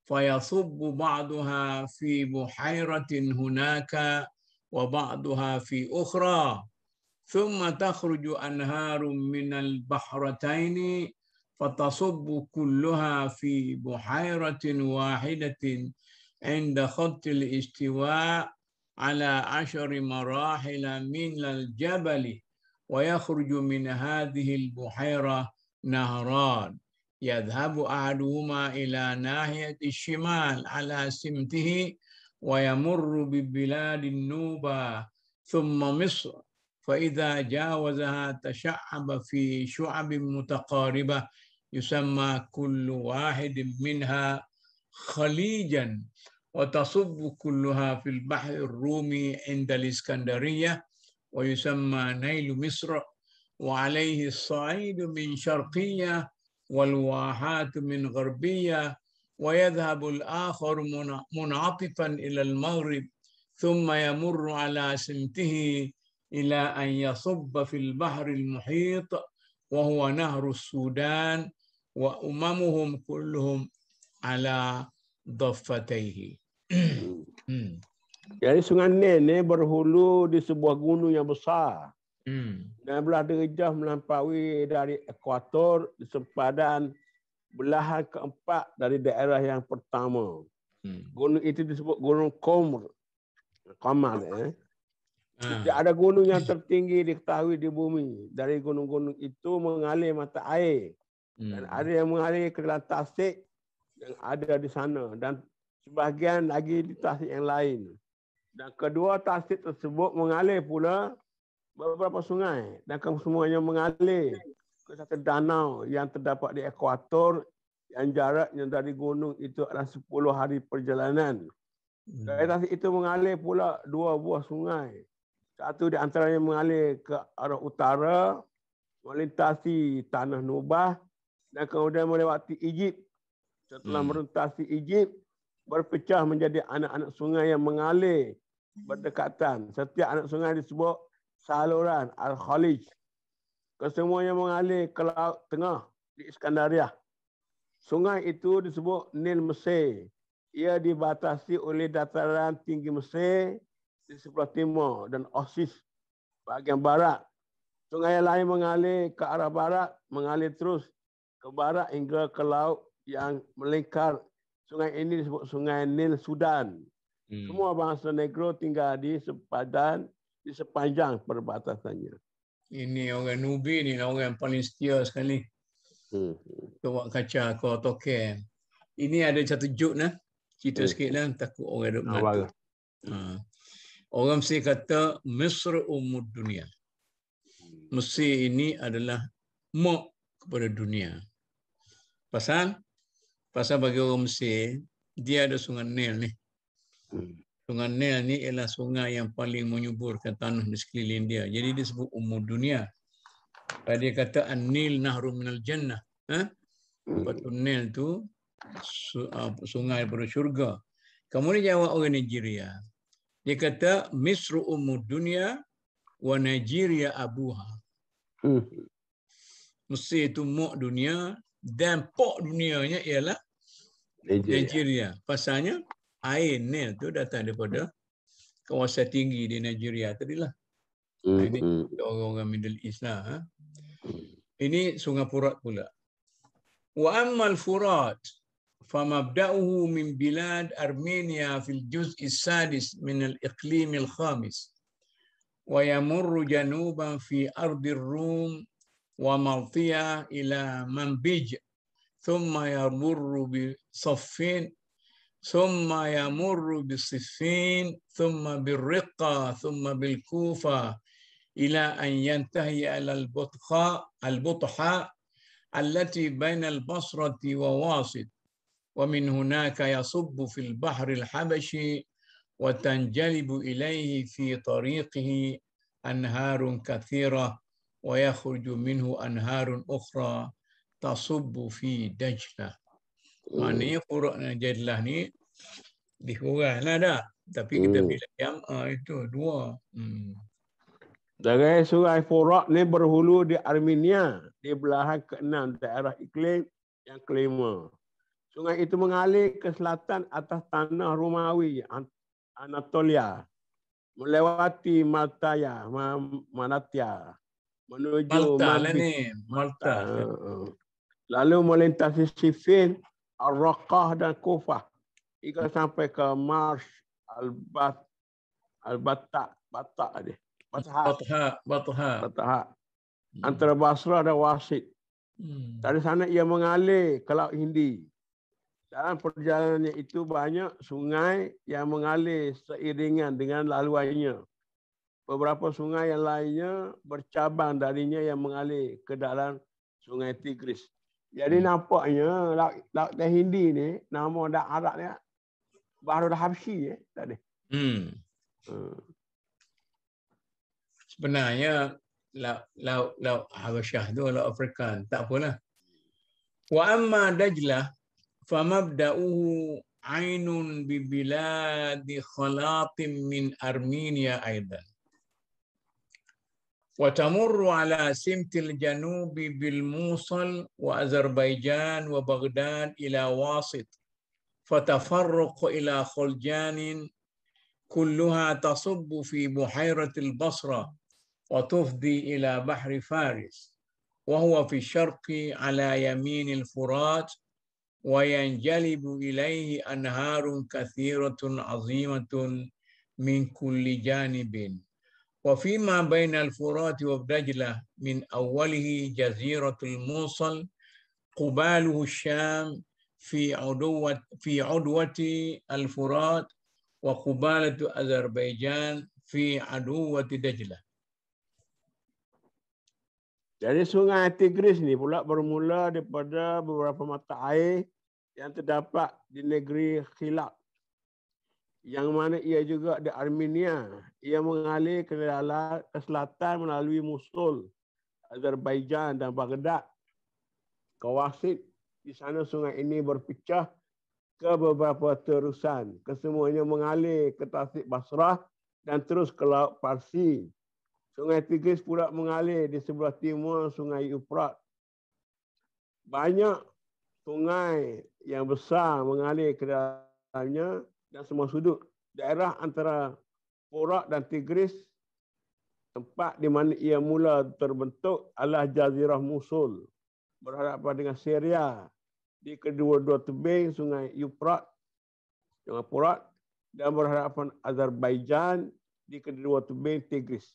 فيصب بعضها في بحيرة هناك وبعضها في أخرى ثم تخرج أنهار من البحرتين فتصب كلها في بحيرة واحدة عند خط الاستواء على 10 مراحل من الجبل ويخرج من هذه البحيرة نهران يذهب أحدهما إلى ناحية الشمال على سمته ويمر ببلاد النوبة ثم مصر فإذا جاوزها تشعب في شعب متقاربة يسمى كل واحد منها خليجا وتصب كلها في البحر الرومي عند الإسكندرية ويسمى نيل مصر وعليه الصعيد من شرقية والواحات من غربية ويذهب الآخر منعطفا إلى المغرب ثم يمر على سمته إلى أن يصب في البحر المحيط وهو نهر السودان وأممهم كلهم على ضفتيه. Jadi sungai Nil ni berhulu di sebuah gunung yang besar. Dan belah derajah melampaui dari ekuator di sempadan belahan keempat dari daerah yang pertama. Gunung itu disebut Gunung Qamar. Tidak ada gunung yang tertinggi diketahui di bumi. Dari gunung-gunung itu mengalir mata air. Dan ada yang mengalir ke dalam tasik yang ada di sana. Dan sebahagian lagi di tasik yang lain. Dan kedua tasik tersebut mengalir pula beberapa sungai. Dan semuanya mengalir ke satu danau yang terdapat di ekuator yang jaraknya dari gunung itu adalah 10 hari perjalanan. Dari tasik itu mengalir pula 2 buah sungai. Satu di antaranya mengalir ke arah utara, melintasi tanah Nubah dan kemudian melewati Egypt. Setelah melintasi Egypt, berpecah menjadi anak-anak sungai yang mengalir berdekatan. Setiap anak sungai disebut saluran Al-Khalij. Kesemuanya mengalir ke laut tengah di Iskandaria. Sungai itu disebut Nil Mesir. Ia dibatasi oleh dataran tinggi Mesir di sebelah timur dan Oasis bahagian barat. Sungai yang lain mengalir ke arah barat, mengalir terus ke barat hingga ke laut yang melingkar. Sungai ini disebut Sungai Nil Sudan. Semua bangsa Negro tinggal di sepadan, di sepanjang perbatasannya. Ini orang Nubi ni orang yang paling setia sekali. Kau kaca kau token. Ini ada satu joke nah. Cerita sikit lah, takut orang duk mengata. Orang mesti kata Misr Ummud Dunia. Mesir ini adalah mok kepada dunia. Pasal bagi orang Mesir, dia ada sungai Nil ni. Sungai Nil ni ialah sungai yang paling menyuburkan tanah di sekeliling dia. Jadi disebut dunia. Dia kata An-Nil nahru minal jannah. Batu Nil tu sungai daripada syurga. Kemudian jawab orang Nigeria. Dia kata Misru dunia wa Nigeria abuha. Mesir itu mok dunia dan pok dunianya ialah Nigeria. Pasalnya air Nil tu datang daripada kawasan tinggi di Nigeria tadilah. Ini orang-orang Middle East lah. Ini Sungai Furat pula. Wa ammal Furat famabda'uhu min bilad Armenia fil juz' as-sadis min al-iqlim al-khamis wa yamurru januban fi ardi ar-Rum wa Maltiya ila Manbij thumma yamurru bi Saffin thumma yamurru bi Siffin thumma bil Riqqa thumma bil Kufa ila an yantahi ala al-Butha التي بين البصرة وواسط ومن هناك يصب في البحر الحبشي وتنجلب إليه في طريقه أنهار كثيرة ويخرج منه أنهار أخرى تصب في دجلة. Maknanya Quran Dajlah ni dikuranglah dah. Tapi kita bila jamaah itu dua. Dari Sungai Furat ni berhulu di Armenia, di belahan ke-6 daerah iklim yang kelima. Sungai itu mengalir ke selatan atas tanah Romawi Anatolia, melewati Maltaya, menuju Malta. Lalu melintasi Siffin, Al-Raqqah dan Kufah hingga sampai ke Marsh Al-Batta dia. Batha. Antara Basrah dan Wasit. Dari sana ia mengalir ke Laut Hindi. Dalam perjalanannya itu banyak sungai yang mengalir seiringan dengan laluannya. Beberapa sungai yang lainnya bercabang darinya yang mengalir ke dalam Sungai Tigris. Jadi nampaknya Laut Hindi ni, nama dak Arab ni Bahrul Habsyi tadi. Sebenarnya laut Habasyah tu laut Afrika, tak apalah. Wa amma Dajlah famabda'uhu ainun bi biladi khalatin min Armenia aidan. Wa tamurru ala simtil janubi bil Mosul wa Azerbaijan wa Baghdad ila Wasit. Fatafarruqu ila Khuljanin كلها تصب في بحيرة البصرة وتفضي إلى بحر فارس وهو في الشرق على يمين الفرات وينجلب إليه أنهار كثيرة عظيمة من كل جانب وفيما بين الفرات ودجلة من أوله جزيرة الموصل قباله الشام في عدوة الفرات وقبالة Azerbaijan fi aduwati Dajlah. Jadi Sungai Tigris ni pula bermula daripada beberapa mata air yang terdapat di negeri Khilaf. Yang mana ia juga di Armenia. Ia mengalir ke selatan melalui Mosul, Azerbaijan dan Baghdad. Ke Wasit, di sana sungai ini berpecah ke beberapa terusan. Kesemuanya mengalir ke tasik Basrah dan terus ke Laut Parsi. Sungai Tigris pula mengalir di sebelah timur Sungai Euphrat. Banyak sungai yang besar mengalir ke dalamnya dan semua sudut. Daerah antara Furat dan Tigris, tempat di mana ia mula terbentuk adalah Jazirah Mosul, berhadapan dengan Syria. Di kedua-dua tebing Sungai Euphrat, Sungai Furat, dan berhadapan Azerbaijan di kedua tebing Tigris.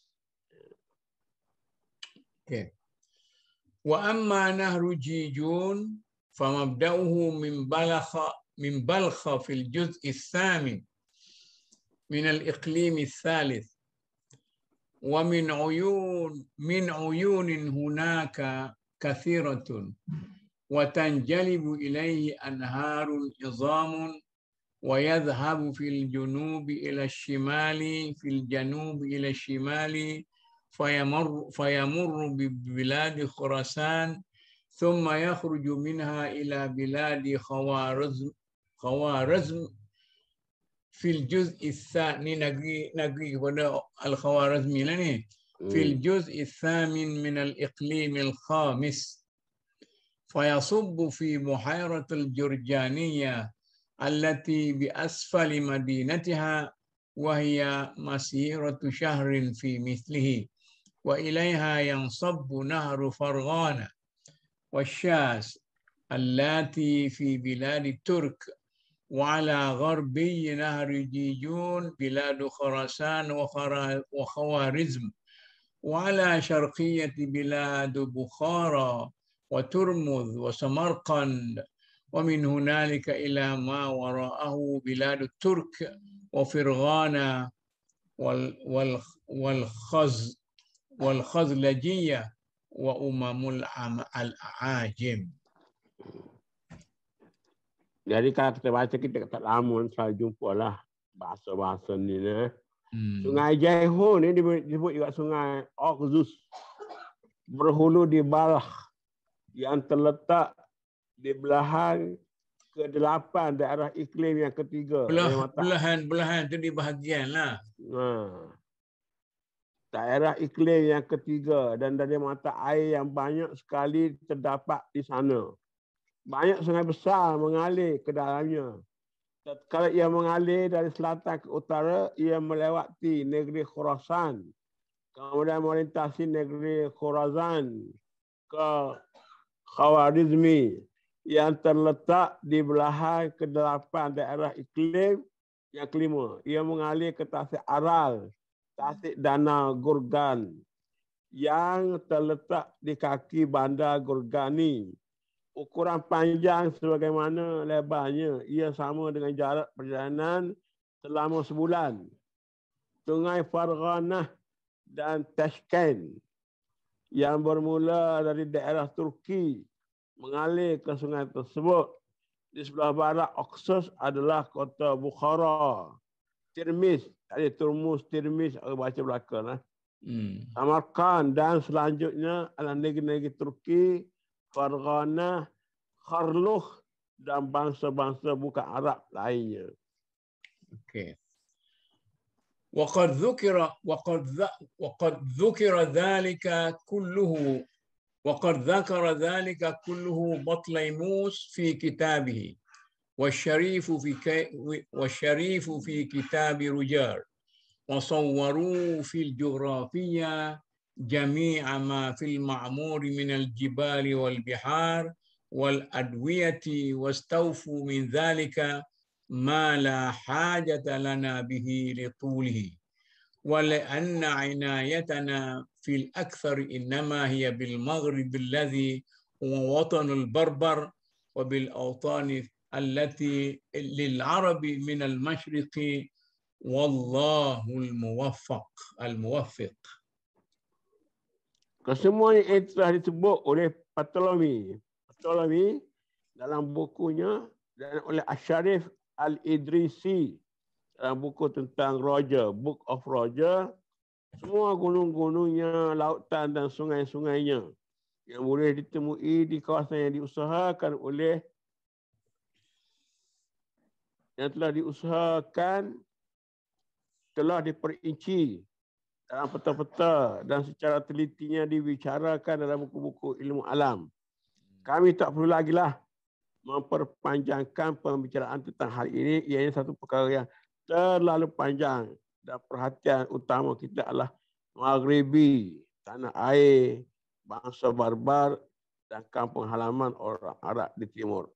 Okay. Wa amma nahru Jijun famabda'uhu min balkha fil juz' ats-tsamin min al-iqlim ats-thalith من عيون هناك كثيرة وتنجلب إليه أنهار عظام ويذهب في الجنوب إلى الشمال فيمر ببلاد خراسان ثم يخرج منها إلى بلاد خوارزم في الجزء الثاني نقي الخوارزمي لني في الجزء الثامن من الإقليم الخامس فيصب في بحيرة الجرجانية التي بأسفل مدينتها وهي مسيرة شهر في مثله وإليها ينصب نهر فرغانة والشاس التي في بلاد الترك وعلى غربي نهر جيجون بلاد خراسان وخوارزم وعلى شرقية بلاد بخارى وترمذ وسمرقند ومن هنالك إلى ما وراءه بلاد الترك وفرغانة والخزلجية وأمم الأعاجم. Jadi kalau kita baca kita tak lama selalu jumpa lah bahasa-bahasa ni. Sungai Jaihun ni disebut juga Sungai Oxus. Berhulu di Balkh yang terletak di belahan ke-8 daerah iklim yang ketiga. Belahan tu di bahagian lah. Daerah iklim yang ketiga dan dari mata air yang banyak sekali terdapat di sana. Banyak sungai besar mengalir ke dalamnya. Kalau ia mengalir dari selatan ke utara, ia melewati negeri Khurasan. Kemudian melintasi negeri Khorazan ke Khawarizmi yang terletak di belahan ke-8 daerah iklim yang kelima. Ia mengalir ke tasik Aral, tasik Danau Gorgan yang terletak di kaki bandar Gorgani. Ukuran panjang sebagaimana lebarnya, ia sama dengan jarak perjalanan selama sebulan. Sungai Farghanah dan Tashkent yang bermula dari daerah Turki mengalir ke sungai tersebut. Di sebelah barat Oxus adalah kota Bukhara. Tirmiz, Tirmiz, baca belakang. Samarkand dan selanjutnya adalah negeri-negeri Turki, Farghanah, Kharlukh dan bangsa-bangsa bukan Arab lainnya. Okay. وقد ذكر ذلك كله بطليموس في كتابه والشريف في كتاب رجال وصوروا في الجغرافية جميع ما في المعمور من الجبال والبحار والأدوية واستوفوا من ذلك ما لا حاجة لنا به لطوله ولأن عنايتنا في الأكثر إنما هي بالمغرب الذي هو وطن البربر وبالأوطان التي للعرب من المشرق والله الموفق. Kesemuanya itu telah disebut oleh Ptolemy dalam bukunya dan oleh Asy-Syarif Al-Idrisi dalam buku tentang Roger, Book of Roger. Semua gunung-gunungnya, lautan dan sungai-sungainya yang boleh ditemui di kawasan yang diusahakan oleh telah diperinci dalam peta-peta dan secara telitinya dibicarakan dalam buku-buku ilmu alam. Kami tak perlu lagi lah memperpanjangkan pembicaraan tentang hal ini. Ianya satu perkara yang terlalu panjang dan perhatian utama kita adalah Maghribi, tanah air, bangsa barbar dan kampung halaman orang Arab di timur.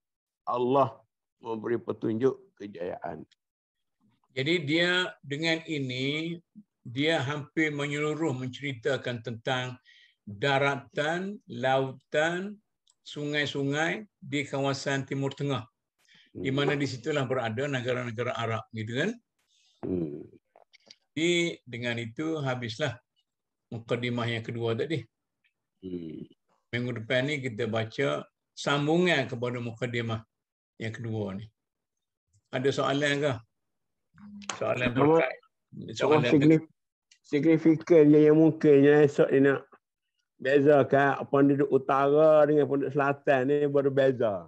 Allah memberi petunjuk kejayaan. Jadi dia dengan ini dia hampir menyeluruh menceritakan tentang daratan, lautan, sungai-sungai di kawasan Timur Tengah. Di mana di situlah berada negara-negara Arab, gitu kan? Jadi dengan itu habislah mukadimah yang kedua tadi. Minggu depan ni kita baca sambungan kepada mukadimah yang kedua ni. Ada soalan ke? Soalan berkait. Soalan signifikan yang mungkinnya esok ni nak bezakan penduduk utara dengan penduduk selatan ni berbeza.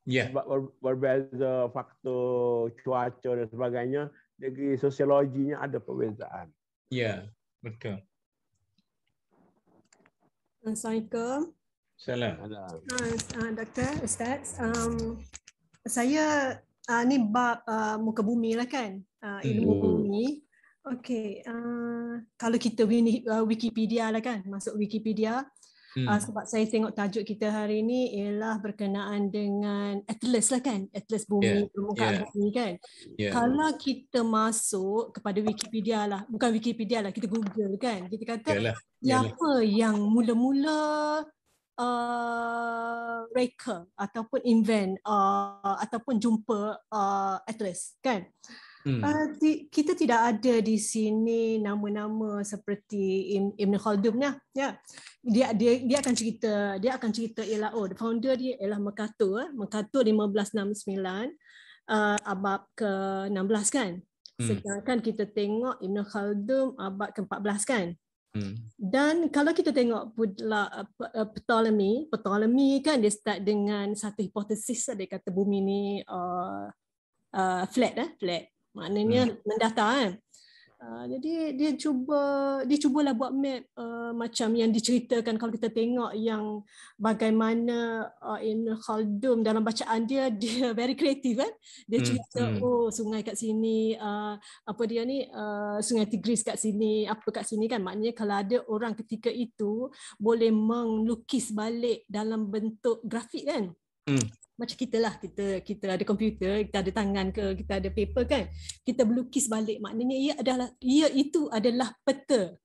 Ya. Sebab berbeza faktor cuaca dan sebagainya, dari sosiologinya ada perbezaan. Ya, betul. Assalamualaikum. Salam. Doktor, Ustaz. Saya ni bab muka bumi lah kan. Ilmu bumi. Okey. Kalau kita Wikipedia lah kan. Masuk Wikipedia. Sebab saya tengok tajuk kita hari ini ialah berkenaan dengan atlas lah kan. Atlas bumi, permukaan bumi kan. Kalau kita masuk kepada Wikipedia lah. Bukan Wikipedia lah, kita Google kan. Kita kata siapa yang mula-mula reka ataupun invent ataupun jumpa atlas kan. Kita tidak ada di sini nama-nama seperti Ibn Khaldun lah. Ya. Dia akan cerita ialah founder dia ialah Mercator 1569 abad ke-16 kan. Sedangkan kita tengok Ibn Khaldun abad ke-14 kan. Dan kalau kita tengok pula Ptolemy kan, dia start dengan satu hipotesis, dia kata bumi ni flat. Maknanya mendatar kan. Jadi dia cubalah buat map macam yang diceritakan. Kalau kita tengok yang bagaimana Ibn Khaldun dalam bacaan dia very kreatif kan. Dia cerita sungai kat sini, sungai Tigris kat sini, apa kat sini kan. Maknanya kalau ada orang ketika itu boleh melukis balik dalam bentuk grafik kan. Macam kita lah, kita ada komputer, kita ada tangan ke, kita ada paper kan, kita berlukis balik, maknanya itu adalah peta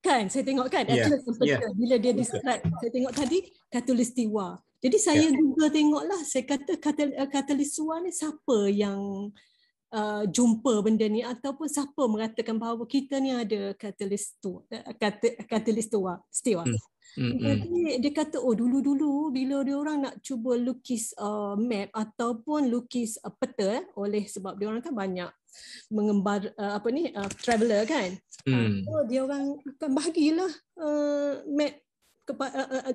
kan. Saya tengok kan atlas peta bila dia describe, saya tengok tadi Khatulistiwa. Jadi saya Google tengoklah, saya kata Khatulistiwa ni siapa yang jumpa benda ni, ataupun siapa mengatakan bahawa kita ni ada Khatulistiwa. Jadi dia kata dulu-dulu bila dia orang nak cuba lukis map ataupun lukis peta oleh sebab dia orang kan banyak mengembar traveller kan. Dia orang akan bahagilah map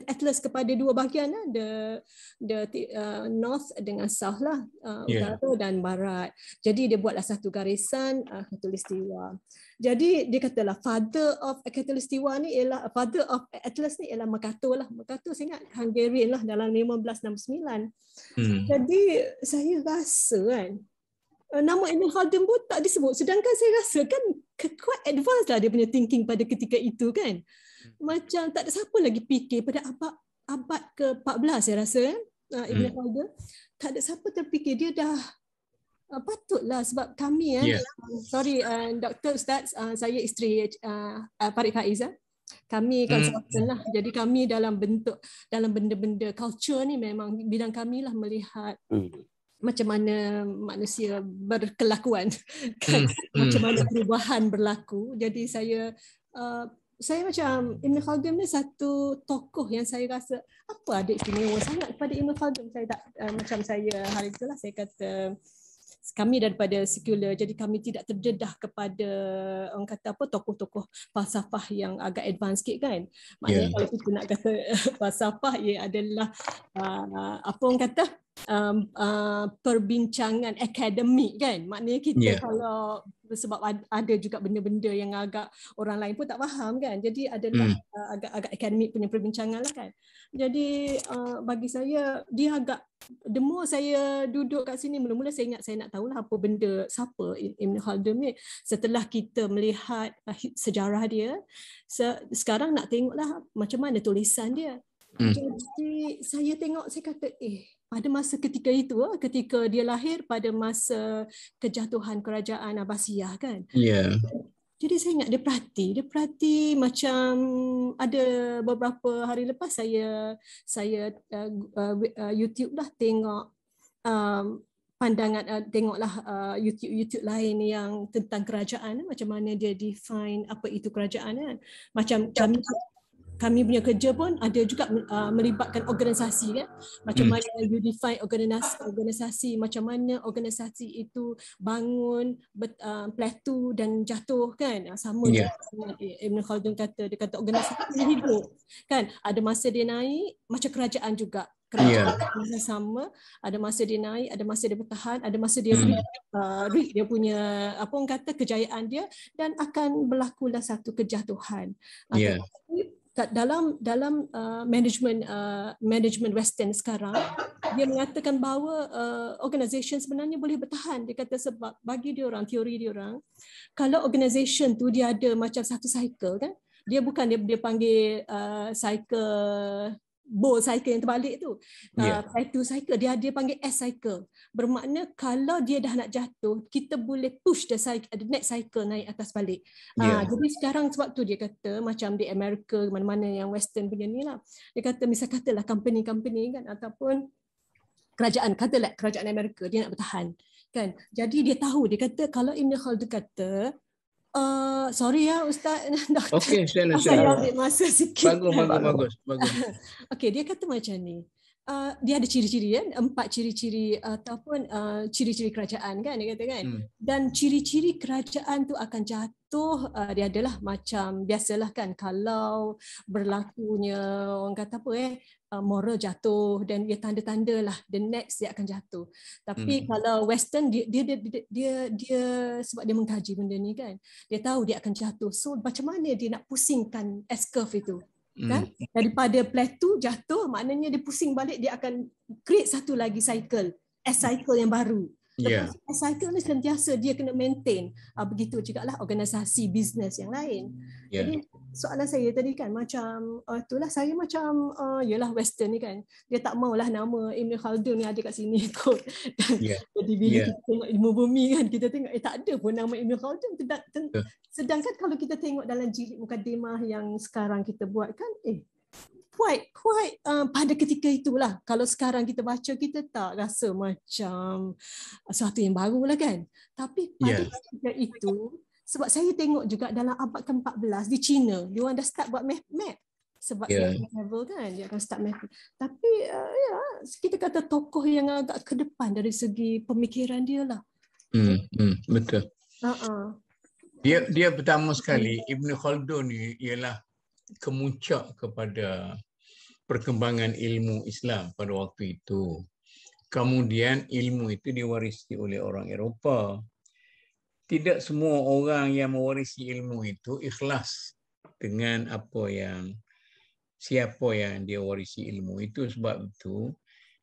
atlas kepada dua bahagian lah, the north dengan south lah, utara dan barat. Jadi dia buatlah satu garisan Khatulistiwa. Jadi dia katalah father of Khatulistiwa ni ialah father of atlas ni ialah Mercator lah. Mercator saya ingat Hungarian lah dalam 1569. Jadi saya rasa kan nama Ibn Khaldun pun tak disebut, sedangkan saya rasa kan quite advanced lah dia punya thinking pada ketika itu kan. Macam tak ada siapa lagi fikir pada abad ke-14 saya rasa kan, Ibn Khaldun tak ada siapa terfikir. Dia dah patutlah, sebab kami Dr. Ustaz, saya isteri Farid Faiz, kami consultant lah. Jadi kami dalam benda-benda culture ni memang bidang kami lah, melihat macam mana manusia berkelakuan kan, macam mana perubahan berlaku. Jadi saya macam Ibn Khaldun ni satu tokoh yang saya rasa apa ada istimewa sangat pada Ibn Khaldun. Saya tak macam saya hari itulah saya kata kami daripada sekular, jadi kami tidak terdedah kepada orang kata tokoh-tokoh falsafah yang agak advance sikit kan. Maknanya kalau kita nak kata falsafah, ia adalah apa orang kata perbincangan akademik kan. Maknanya kita kalau sebab ada juga benda-benda yang agak orang lain pun tak faham kan. Jadi adalah agak akademik punya perbincangan lah kan. Jadi bagi saya dia agak, the more saya duduk kat sini, mula-mula saya nak tahulah apa benda, siapa Ibn Khaldun ni. Setelah kita melihat sejarah dia, sekarang nak tengoklah macam mana tulisan dia. Jadi saya tengok, saya kata pada masa ketika itu, ketika dia lahir pada masa kejatuhan kerajaan Abbasiyah kan. Jadi saya ingat dia perhati macam ada beberapa hari lepas saya YouTube lah tengok pandangan, tengoklah YouTube lain yang tentang kerajaan, macam mana dia define apa itu kerajaan kan. Macam kami punya kerja pun ada juga melibatkan organisasi kan. Macam mana you define organisasi, macam mana organisasi itu bangun, platu dan jatuh kan. Sama juga dengan Ibn Khaldun kata, dia kata organisasi hidup kan. Ada masa dia naik, macam kerajaan juga. Kerajaan sama, ada masa dia naik, ada masa dia bertahan, ada masa dia reach dia punya apa orang kata kejayaan dia, dan akan berlakulah satu kejatuhan. Dalam management Western sekarang, dia mengatakan bahawa organisation sebenarnya boleh bertahan. Dia kata sebab bagi dia orang, teori dia orang, kalau organisation tu dia ada macam satu cycle kan, dia bukan dia panggil cycle bull cycle yang terbalik tu, Pareto cycle, dia panggil S cycle. Bermakna kalau dia dah nak jatuh, kita boleh push the next cycle naik atas balik. Jadi sekarang sebab tu dia kata macam di Amerika, mana-mana yang Western punya ni lah, dia kata misal katalah company kan, ataupun kerajaan Amerika dia nak bertahan kan. Jadi dia tahu, dia kata kalau Ibn Khaldun kata sorry ya Ustaz, Okey, saya ambil masa sikit. Bagus. Okey, dia kata macam ni. Dia ada ciri-ciri kan, 4 ciri-ciri ataupun ciri-ciri kerajaan kan, dia kata kan. Dan ciri-ciri kerajaan tu akan jatuh, dia adalah macam biasalah kan, kalau berlakunya orang kata apa moral jatuh, dan dia tanda-tanda lah the next dia akan jatuh. Tapi kalau Western dia sebab dia mengkaji benda ni kan, dia tahu dia akan jatuh. So macam mana dia nak pusingkan S-curve itu kan, daripada plateau jatuh, maknanya dia pusing balik, dia akan create satu lagi cycle, S-cycle yang baru. Lepas S-cycle ni sentiasa dia kena maintain. Begitu juga lah organisasi bisnes yang lain. Jadi soalan saya tadi kan macam itulah, saya macam yalah Western ni kan, dia tak maulah nama Ibn Khaldun ni ada kat sini kot. Jadi bila kita tengok Ilmu Bumi kan, kita tengok tak ada pun nama Ibn Khaldun. Sedangkan kalau kita tengok dalam jilid mukadimah yang sekarang kita buat kan, quite pada ketika itulah, kalau sekarang kita baca, kita tak rasa macam sesuatu yang baru lah kan. Tapi pada ketika itu, sebab saya tengok juga dalam abad ke-14 di China, dia orang dah start buat map. Sebab dia akan travel kan, dia akan start map. Tapi kita kata tokoh yang agak ke depan dari segi pemikiran dia lah. Betul. Dia pertama sekali, Ibn Khaldun ni ialah kemuncak kepada perkembangan ilmu Islam pada waktu itu. Kemudian ilmu itu diwarisi oleh orang Eropah. Tidak semua orang yang mewarisi ilmu itu ikhlas dengan siapa yang dia warisi ilmu itu. Sebab itu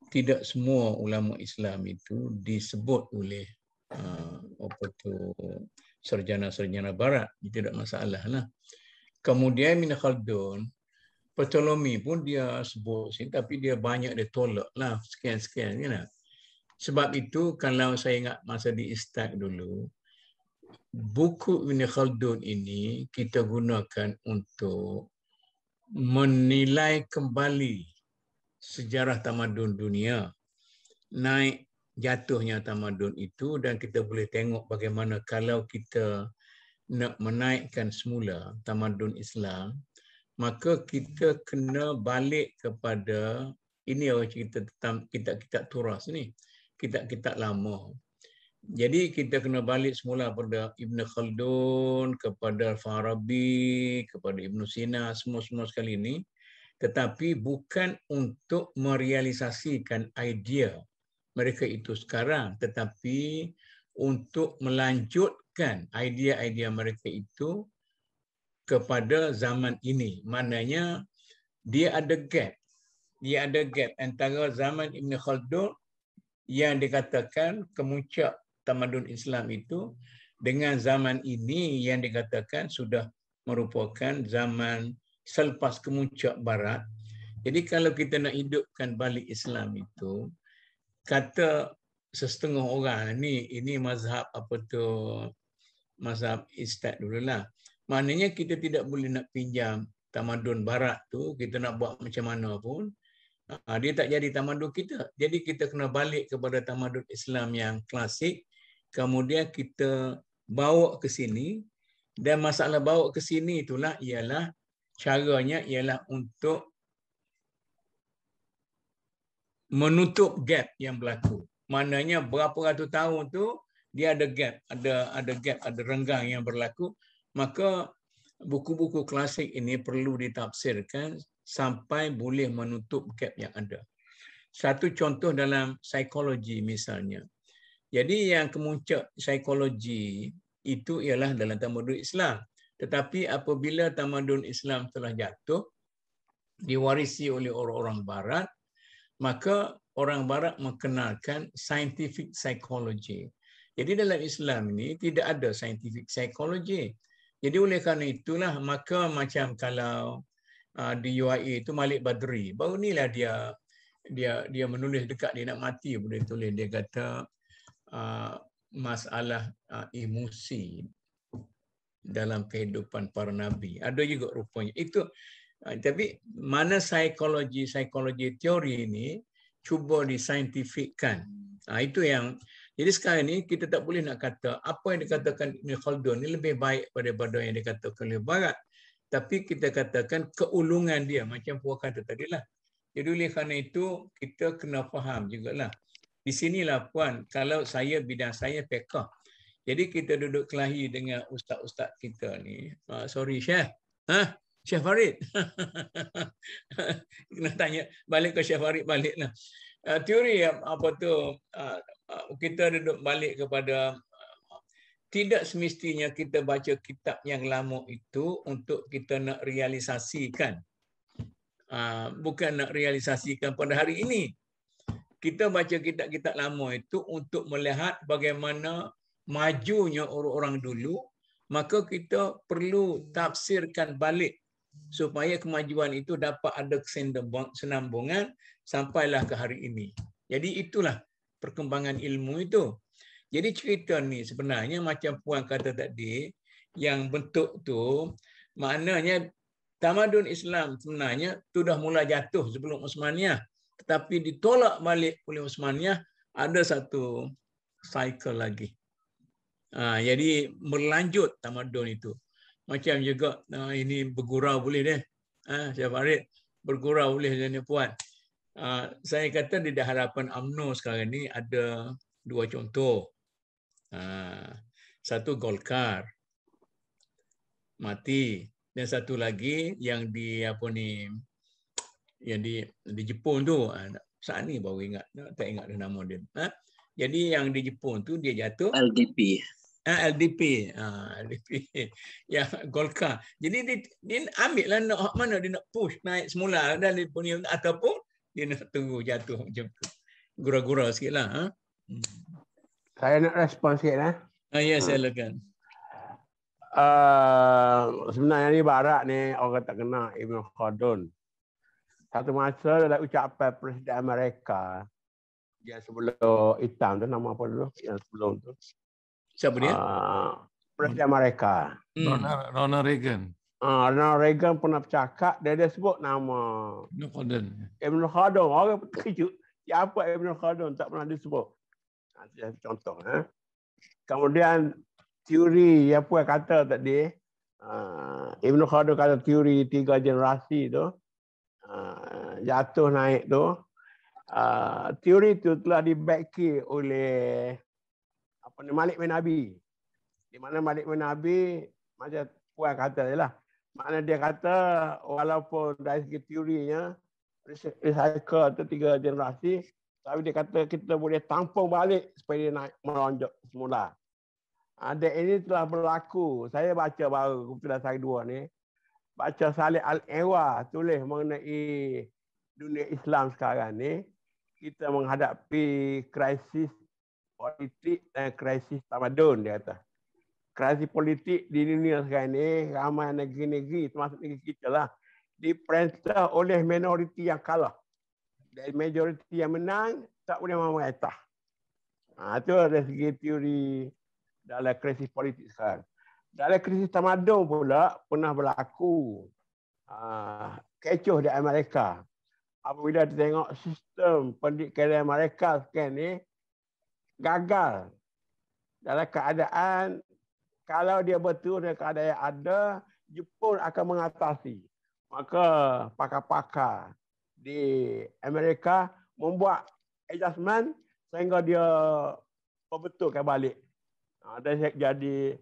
tidak semua ulama Islam itu disebut oleh sarjana-sarjana barat. Tidak masalah lah. Kemudian Ibn Khaldun, Ptolemy pun dia sebut sini, tapi dia banyak dia tolak lah, sekian-sekian kan. Sebab itu kalau saya ingat masa di Istak dulu, buku Ibn Khaldun ini kita gunakan untuk menilai kembali sejarah tamadun dunia, naik jatuhnya tamadun itu, dan kita boleh tengok bagaimana kalau kita nak menaikkan semula tamadun Islam, maka kita kena balik kepada ini cerita tentang kitab-kitab turas ni, kitab-kitab lama. Jadi kita kena balik semula pada Ibn Khaldun, kepada Farabi, kepada Ibn Sina, semua sekali ni, tetapi bukan untuk merealisasikan idea mereka itu sekarang, tetapi untuk melanjutkan idea-idea mereka itu kepada zaman ini. Maknanya dia ada gap. Dia ada gap antara zaman Ibn Khaldun yang dikatakan kemuncak tamadun Islam itu dengan zaman ini yang dikatakan sudah merupakan zaman selepas kemuncak barat. Jadi kalau kita nak hidupkan balik Islam itu, kata setengah orang ini mazhab mazhab Istak dululah. Maknanya kita tidak boleh nak pinjam tamadun barat tu, kita nak buat macam mana pun, Dia tak jadi tamadun kita. Jadi kita kena balik kepada tamadun Islam yang klasik. Kemudian kita bawa ke sini. Dan masalah bawa ke sini itulah ialah caranya ialah untuk menutup gap yang berlaku. Maknanya berapa ratus tahun tu dia ada gap, ada renggang yang berlaku. Maka buku-buku klasik ini perlu ditafsirkan sampai boleh menutup gap yang ada. Satu contoh dalam psikologi misalnya. Jadi yang kemuncak psikologi itu ialah dalam tamadun Islam. Tetapi apabila tamadun Islam telah jatuh, diwarisi oleh orang-orang Barat, maka orang Barat mengenalkan scientific psychology. Jadi dalam Islam ini tidak ada scientific psychology. Jadi oleh kerana itulah, maka macam kalau di UAE itu Malik Badri, baru inilah dia menulis dekat dia nak mati boleh tulis, dia kata masalah emosi dalam kehidupan para nabi. Ada juga rupanya. Itu tapi mana psikologi teori ini cuba disaintifikkan. Itu yang jadi sekarang ni kita tak boleh nak kata apa yang dikatakan Ibn Khaldun ni lebih baik daripada yang dikatakan oleh Barat. Tapi kita katakan keulungan dia macam puan kata tadilah. Jadi oleh kerana itu kita kena faham jugalah. Di sinilah puan, kalau saya bidang saya fiqh. Jadi kita duduk kelahi dengan ustaz-ustaz kita ni. Sorry Syekh. Syekh Farid. Kena tanya balik ke Syekh Farid baliklah. Teori apa tu kita duduk balik kepada tidak semestinya kita baca kitab yang lama itu untuk kita nak realisasikan. Bukan nak realisasikan pada hari ini. Kita baca kitab-kitab lama itu untuk melihat bagaimana majunya orang-orang dulu, maka kita perlu tafsirkan balik supaya kemajuan itu dapat ada kesinambungan sampailah ke hari ini. Jadi itulah perkembangan ilmu itu. Jadi cerita ni sebenarnya macam puan kata tadi, yang bentuk tu maknanya tamadun Islam sebenarnya tu dah mula jatuh sebelum Uthmaniyah, tetapi ditolak balik oleh Uthmaniyah, ada satu cycle lagi. Jadi berlanjut tamadun itu. Macam juga ini bergurau boleh deh. Syekh Farid, bergurau boleh dan puan. Saya kata di hadapan UMNO sekarang ni ada dua contoh. Satu Golkar mati, dan satu lagi yang di yang di Jepun tu, saat ni baru ingat, tak ingat nama dia. Jadi yang di Jepun tu dia jatuh LDP. LDP ya, Golkar. Jadi dia ambil lah nak mana dia nak push naik semula dan dia punya, ataupun dia nak tunggu jatuh macam tu. Gurau-gurau sikitlah. Saya nak respon sikit. Ya, silakan. Sebenarnya ni Barat ni orang tak kenal Ibn Khaldun. Satu masa dalam ucapan Presiden Amerika yang sebelum hitam tu, nama apa dulu yang sebelum tu? Siapa dia? Presiden Amerika. Ronald Reagan. Ronald Reagan pernah bercakap, dia sebut nama Ibn Khaldun. Ibn Khaldun. Orang terkejut. Siapa Ibn Khaldun? Tak pernah disebut. Contoh. Kemudian teori yang puan kata tadi, Ibn Khaldun kata teori 3 generasi tu, jatuh naik tu, teori itu telah dibacki oleh Malik bin Nabi. Di mana Malik bin Nabi, macam puan kata je lah, makna dia kata walaupun dari segi teorinya recycle tu 3 generasi, tapi dia kata kita boleh tampung balik supaya dia naik melonjak semula. Dan ini telah berlaku. Saya baca baru kebetulan saya dua ni, baca Salih Al-Ewa tulis mengenai dunia Islam sekarang ni, kita menghadapi krisis politik dan krisis tamadun, dia kata. Krisis politik di dunia sekarang ni, ramai negeri-negeri, termasuk negeri kita lah, diperintah oleh minoriti yang kalah. Dan majoriti yang menang, tak boleh memerintah. Itu dari segi teori dalam krisis politik sekarang. Dalam krisis tamadun pula, pernah berlaku kecoh di Amerika. apabila kita tengok sistem pendidikan mereka sekarang ni gagal dalam keadaan kalau dia betul dengan keadaan yang ada, Jepun akan mengatasi. Maka pakar-pakar di Amerika membuat adjustment sehingga dia perbetulkan balik. Dan jadi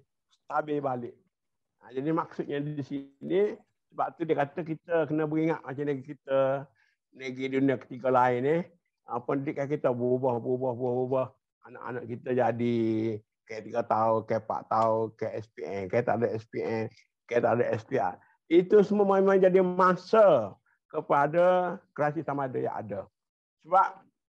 stabil balik. Jadi maksudnya di sini, sebab tu dia kata kita kena beringat macam negeri kita, negeri dunia ketiga lain ni, pendidikan kita berubah. Anak-anak kita jadi K3 tahun, K4 tahun, K-SPN, K tak ada SPN, K tak ada SPR. Itu semua memang jadi masa kepada kreasi sama ada yang ada. Sebab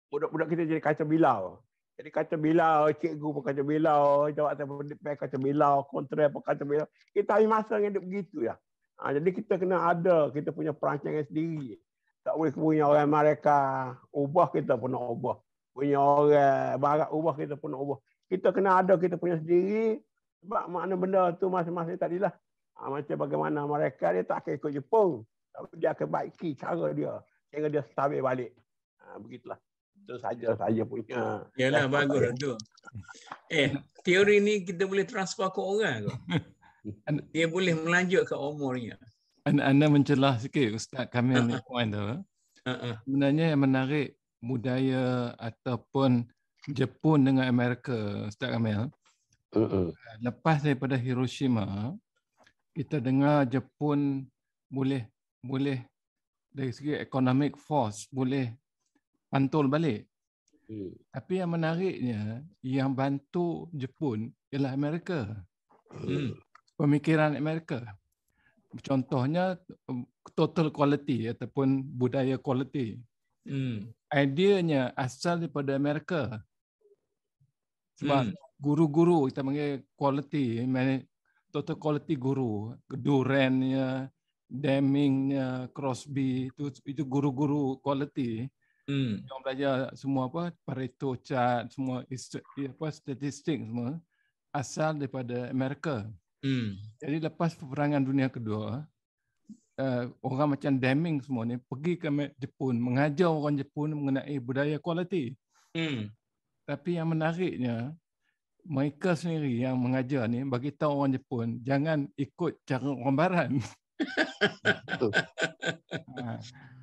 budak-budak kita jadi kacau bilau. Jadi kacau bilau, cikgu pun kacau bilau, jawatan pendidikan kacau bilau, kontrak pun kacau bilau. Kita hari masa yang hidup begitu ya. Jadi kita kena ada, kita punya perancangan sendiri. Tak boleh punya orang mereka ubah, kita pun nak ubah. Punya orang barat ubah, kita pun nak ubah. Kita kena ada kita punya sendiri. Sebab makna benda tu masing-masing tadilah. Macam bagaimana mereka, dia tak akan ikut Jepun. Tapi dia akan baiki cara dia. Sehingga dia stabil balik. Begitulah. Itu saja saya punya. Yalah, bagus tu. Teori ni kita boleh transfer ke orang ke? Dia boleh melanjut ke umurnya. Anda mencelah sikit Ustaz Kamil ni point tu. Sebenarnya yang menarik budaya ataupun Jepun dengan Amerika, Ustaz Kamil. Lepas daripada Hiroshima, kita dengar Jepun boleh dari segi economic force boleh pantul balik. Tapi yang menariknya, yang bantu Jepun ialah Amerika. Pemikiran Amerika. Contohnya total quality ataupun budaya quality. Ideanya asal daripada Amerika. Sebab guru-guru kita panggil quality, total quality guru, Durannya, Demingnya, Crosby, itu guru-guru quality. Yang belajar semua apa Pareto chart, semua statistik semua asal daripada Amerika. Jadi lepas peperangan dunia kedua, orang macam Deming semua ni pergi ke Jepun, mengajar orang Jepun mengenai budaya quality. Tapi yang menariknya, mereka sendiri yang mengajar ni bagi tahu orang Jepun jangan ikut cara orang Barat.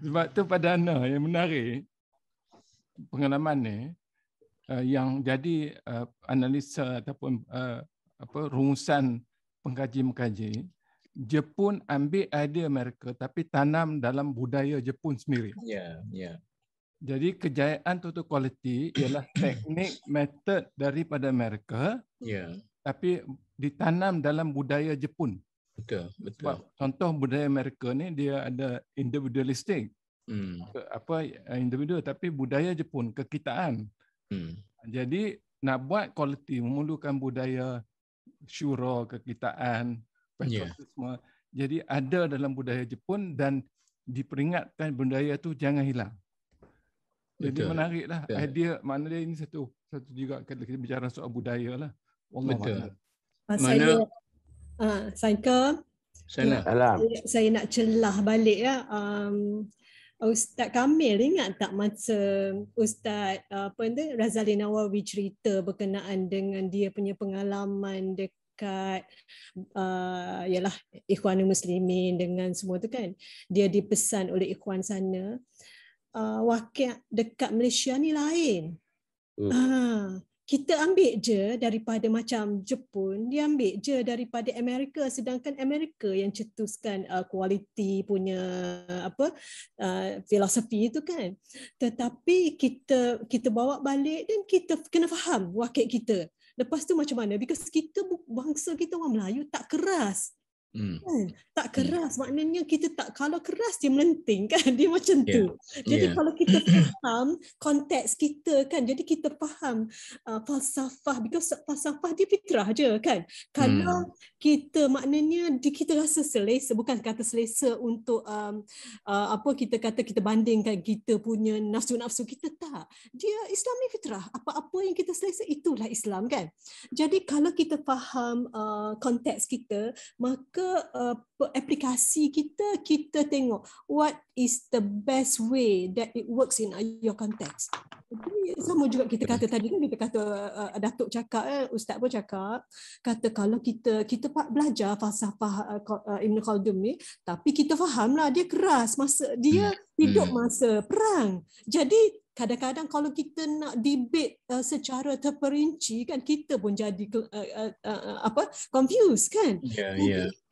Sebab tu pada Ana yang menarik pengalaman ni yang jadi analisa ataupun rumusan pengkaji-mengkaji, Jepun ambil idea Amerika tapi tanam dalam budaya Jepun sendiri. Jadi kejayaan total quality ialah teknik metod daripada Amerika, tapi ditanam dalam budaya Jepun. Betul. Sebab contoh budaya Amerika ni dia ada individualistik. Individu, tapi budaya Jepun kekitaan. Jadi nak buat quality memerlukan budaya syura, kekitaan, patriotisme. Jadi ada dalam budaya Jepun dan diperingatkan budaya tu jangan hilang. Jadi menariklah idea, mana dia ini satu juga kita bicara soal budaya lah. Betul. Saya nak celah balik ya. Ustaz Kamil ingat tak masa Ustaz Razali Nawawi cerita berkenaan dengan dia punya pengalaman dekat ialah Ikhwanul Muslimin dengan semua tu kan. Dia dipesan oleh ikhwan sana. Wakil dekat Malaysia ni lain. Kita ambil je daripada macam Jepun, dia ambil je daripada Amerika, sedangkan Amerika yang cetuskan kualiti punya filosofi itu kan. Tetapi kita bawa balik dan kita kena faham wakil kita. Lepas tu macam mana? Because kita bangsa kita orang Melayu tak keras. Tak keras, maknanya kita tak, kalau keras dia melenting kan, dia macam tu. Jadi kalau kita faham konteks kita kan, jadi kita faham falsafah, because falsafah dia fitrah je kan. Kalau kita maknanya kita rasa selesa, bukan kata selesa untuk kita kata kita bandingkan kita punya nafsu-nafsu kita, tak. Dia Islam ni fitrah, apa-apa yang kita selesa itulah Islam kan. Jadi kalau kita faham konteks kita, maka aplikasi kita tengok what is the best way that it works in your context. Jadi sama juga kita kata tadi kan, kita kata Datuk cakap, Ustaz pun cakap, kata kalau kita belajar falsafah Ibn Khaldun ni, tapi kita fahamlah dia keras, masa dia hidup masa perang. Jadi kadang-kadang kalau kita nak debate secara terperinci kan, kita pun jadi confused kan.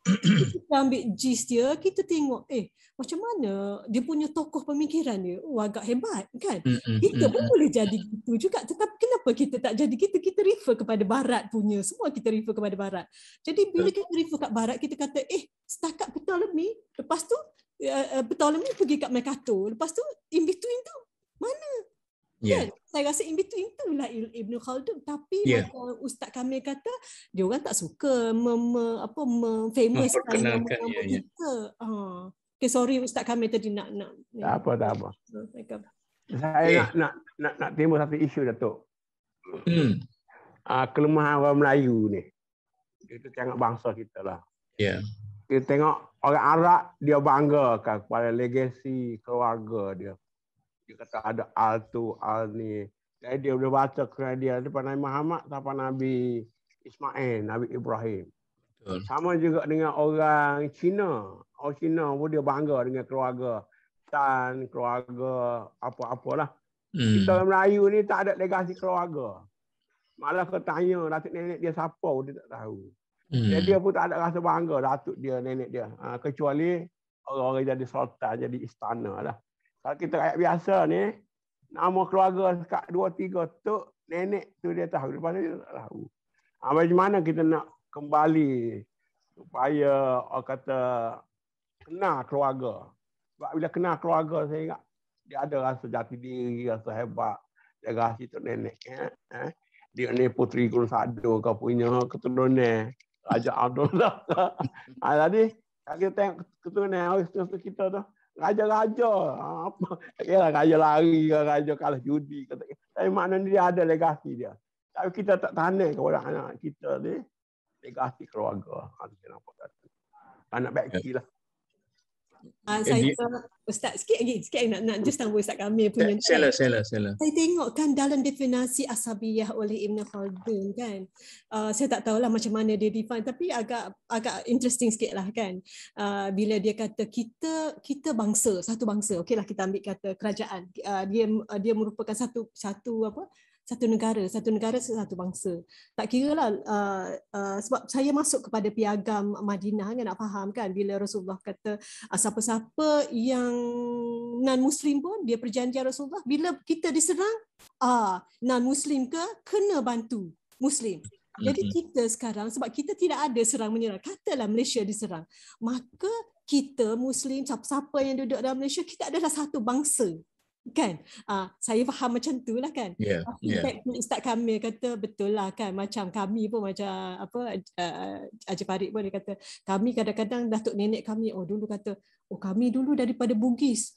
Kita ambil gist dia, kita tengok macam mana dia punya tokoh pemikiran dia, agak hebat kan. Kita pun boleh jadi gitu juga, tetapi kenapa kita tak jadi gitu? Kita refer kepada barat punya, semua kita refer kepada barat. Jadi bila kita refer kat barat, kita kata setakat Ptolemy, lepas tu Ptolemy pergi kat Mercator, lepas tu in between tu mana? Kan? Saya rasa in between itulah Ibn Khaldun. Tapi macam Ustaz Kamil kata, dia orang tak suka memfamouskan nama kita. Okay, sorry Ustaz Kamil tadi nak. Tak apa. Saya nak timbul satu isu, Datuk. Kelemahan orang Melayu ni. Kita tengok bangsa kita lah. Kita tengok orang Arab, dia banggakan kepada legasi keluarga dia. Dia kata ada al tu, al ni. Jadi dia boleh baca kerana dia daripada Nabi Muhammad sampai Nabi Ismail, Nabi Ibrahim. Betul. Sama juga dengan orang Cina. Orang Cina pun dia bangga dengan keluarga Tan, keluarga apa-apalah. Kita orang Melayu ni tak ada legasi keluarga. Malah kau tanya datuk nenek dia siapa, dia tak tahu. Jadi dia pun tak ada rasa bangga datuk dia, nenek dia. Kecuali orang-orang jadi sultan, jadi istana lah. Kalau kita rakyat biasa ni, nama keluarga dekat 2-3 tok, nenek tu dia tahu. Lepas tu dia tak tahu. Macam mana kita nak kembali supaya orang kata kenal keluarga. Sebab bila kenal keluarga, saya ingat dia ada rasa jati diri, rasa hebat. Dia rasa tu nenek. Dia ni puteri Gunung Sado, kau punya keturunan Raja Abdullah. Tadi, kalau kita tengok keturunan orang kita tu, raja-raja, apa? Raja lari, raja kalah judi. Tapi maknanya dia ada legasi dia. Tapi kita tak tanya kepada anak kita ni, legasi keluarga. Anak baik lah. Saya Ustaz sikit lagi nak just tambah Ustaz Kamil punya. Sela. Saya tengok kan dalam definisi asabiyah oleh Ibn Khaldun kan. Saya tak tahulah macam mana dia define, tapi agak interesting sikit lah kan. Bila dia kata kita bangsa, satu bangsa. Okeylah kita ambil kata kerajaan. Dia merupakan satu negara, satu bangsa. Tak kiralah sebab saya masuk kepada piagam Madinah kan, nak faham kan bila Rasulullah kata siapa-siapa yang non-Muslim pun, dia perjanjian Rasulullah bila kita diserang, non-Muslim ke kena bantu Muslim. Jadi kita sekarang, sebab kita tidak ada serang menyerang, katalah Malaysia diserang, maka kita Muslim, siapa-siapa yang duduk dalam Malaysia, kita adalah satu bangsa. Kan? Saya faham macam tu lah kan. Ustaz Kamil kata betul lah kan, macam kami pun macam Haji Farid pun dia kata kami kadang-kadang datuk nenek kami dulu kata kami dulu daripada Bugis,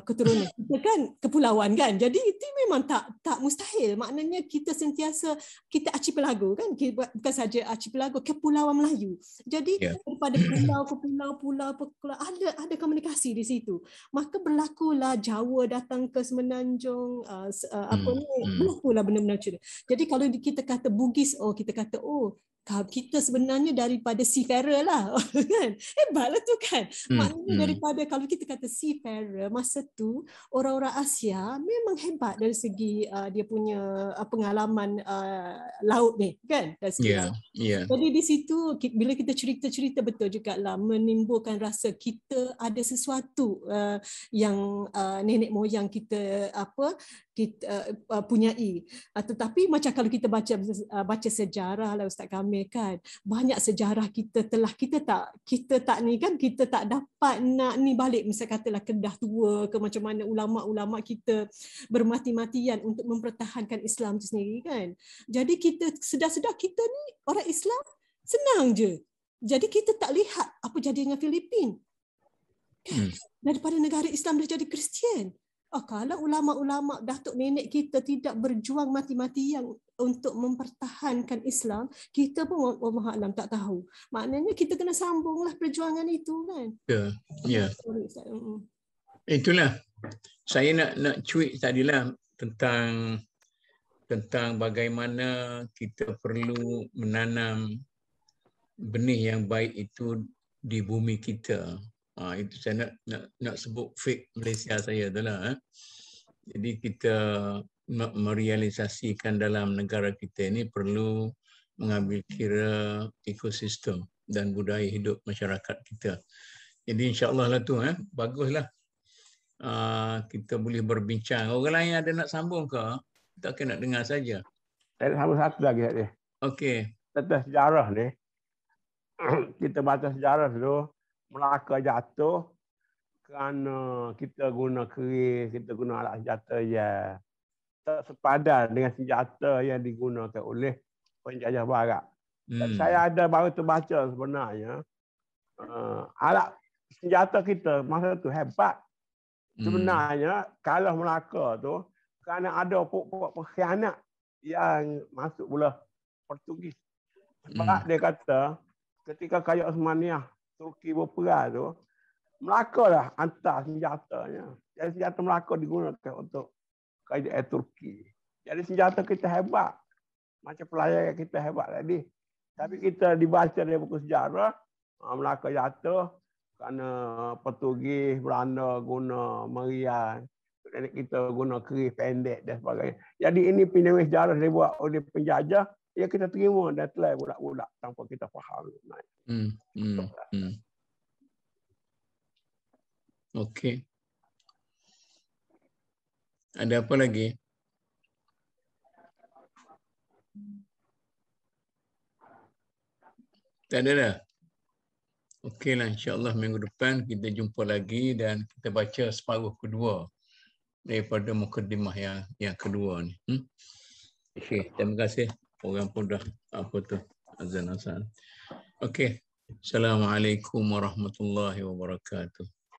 keturunan kita kan kepulauan kan, jadi itu memang tak mustahil. Maknanya kita sentiasa kita archipelago kan, bukan saja archipelago, kepulauan Melayu. Jadi daripada pulau ada komunikasi di situ. Maka berlakulah Jawa datang ke Semenanjung, berlakulah benda-benda macam tu. Jadi kalau kita kata Bugis, kita kata kita sebenarnya daripada seafarer lah kan, hebatlah tu kan. Maknanya daripada, kalau kita kata seafarer masa tu, orang-orang Asia memang hebat dari segi dia punya pengalaman laut ni kan, dari segi Jadi di situ bila kita cerita betul jugalah menimbulkan rasa kita ada sesuatu yang nenek moyang kita punyai. Tetapi macam kalau kita baca sejarah lah Ustaz Kamil kan, banyak sejarah kita tak dapat nak ni balik, misal katalah Kedah tua ke, macam mana ulama-ulama kita bermati-matian untuk mempertahankan Islam itu sendiri kan. Jadi kita sedar-sedar kita ni orang Islam senang je. Jadi kita tak lihat apa jadi dengan Filipin kan? Daripada negara Islam dia jadi Kristian. Kalau ulama-ulama datuk nenek kita tidak berjuang mati-matian untuk mempertahankan Islam, kita pun Allah Alam tak tahu. Maknanya kita kena sambunglah perjuangan itu kan. Ya. Itulah saya nak cuit tadilah tentang bagaimana kita perlu menanam benih yang baik itu di bumi kita. Itu saya nak sebut fake Malaysia saya itulah. Jadi kita merealisasikan dalam negara kita ini perlu mengambil kira ekosistem dan budaya hidup masyarakat kita. Jadi insya-Allah lah tu baguslah. Kita boleh berbincang. Orang lain ada nak sambung ke? Tak kena nak dengar saja. Saya sambung satu lagi tadi. Okey. Tentang sejarah ni. Kita baca sejarah dulu, Melaka jatuh kerana kita guna keris, kita guna alat senjata yang tak sepadan dengan senjata yang digunakan oleh penjajah barat. Saya ada baru terbaca sebenarnya alat senjata kita masa tu hebat. Sebenarnya kalau Melaka tu kerana ada pokok pengkhianat yang masuk belah Portugis. Sebab dia kata ketika Kayak Osmaniah Turki berperang tu, Melaka lah hantar senjatanya. Jadi senjata Melaka digunakan untuk kerajaan Turki. Jadi senjata kita hebat. Macam pelayaran kita hebat tadi. Tapi kita dibaca dari buku sejarah, Melaka jatuh kerana Portugis, Belanda guna meriam. Dan kita guna keris pendek dan sebagainya. Jadi ini penulis sejarah dibuat oleh penjajah, ya kita terima dan telah budak-budak tanpa kita faham. Okey. Ada apa lagi? Tak ada dah? Okeylah, insya-Allah minggu depan kita jumpa lagi dan kita baca separuh kedua daripada mukadimah yang kedua ni. Okey, terima kasih. Orang pun dah azan. Okey. Assalamualaikum warahmatullahi wabarakatuh.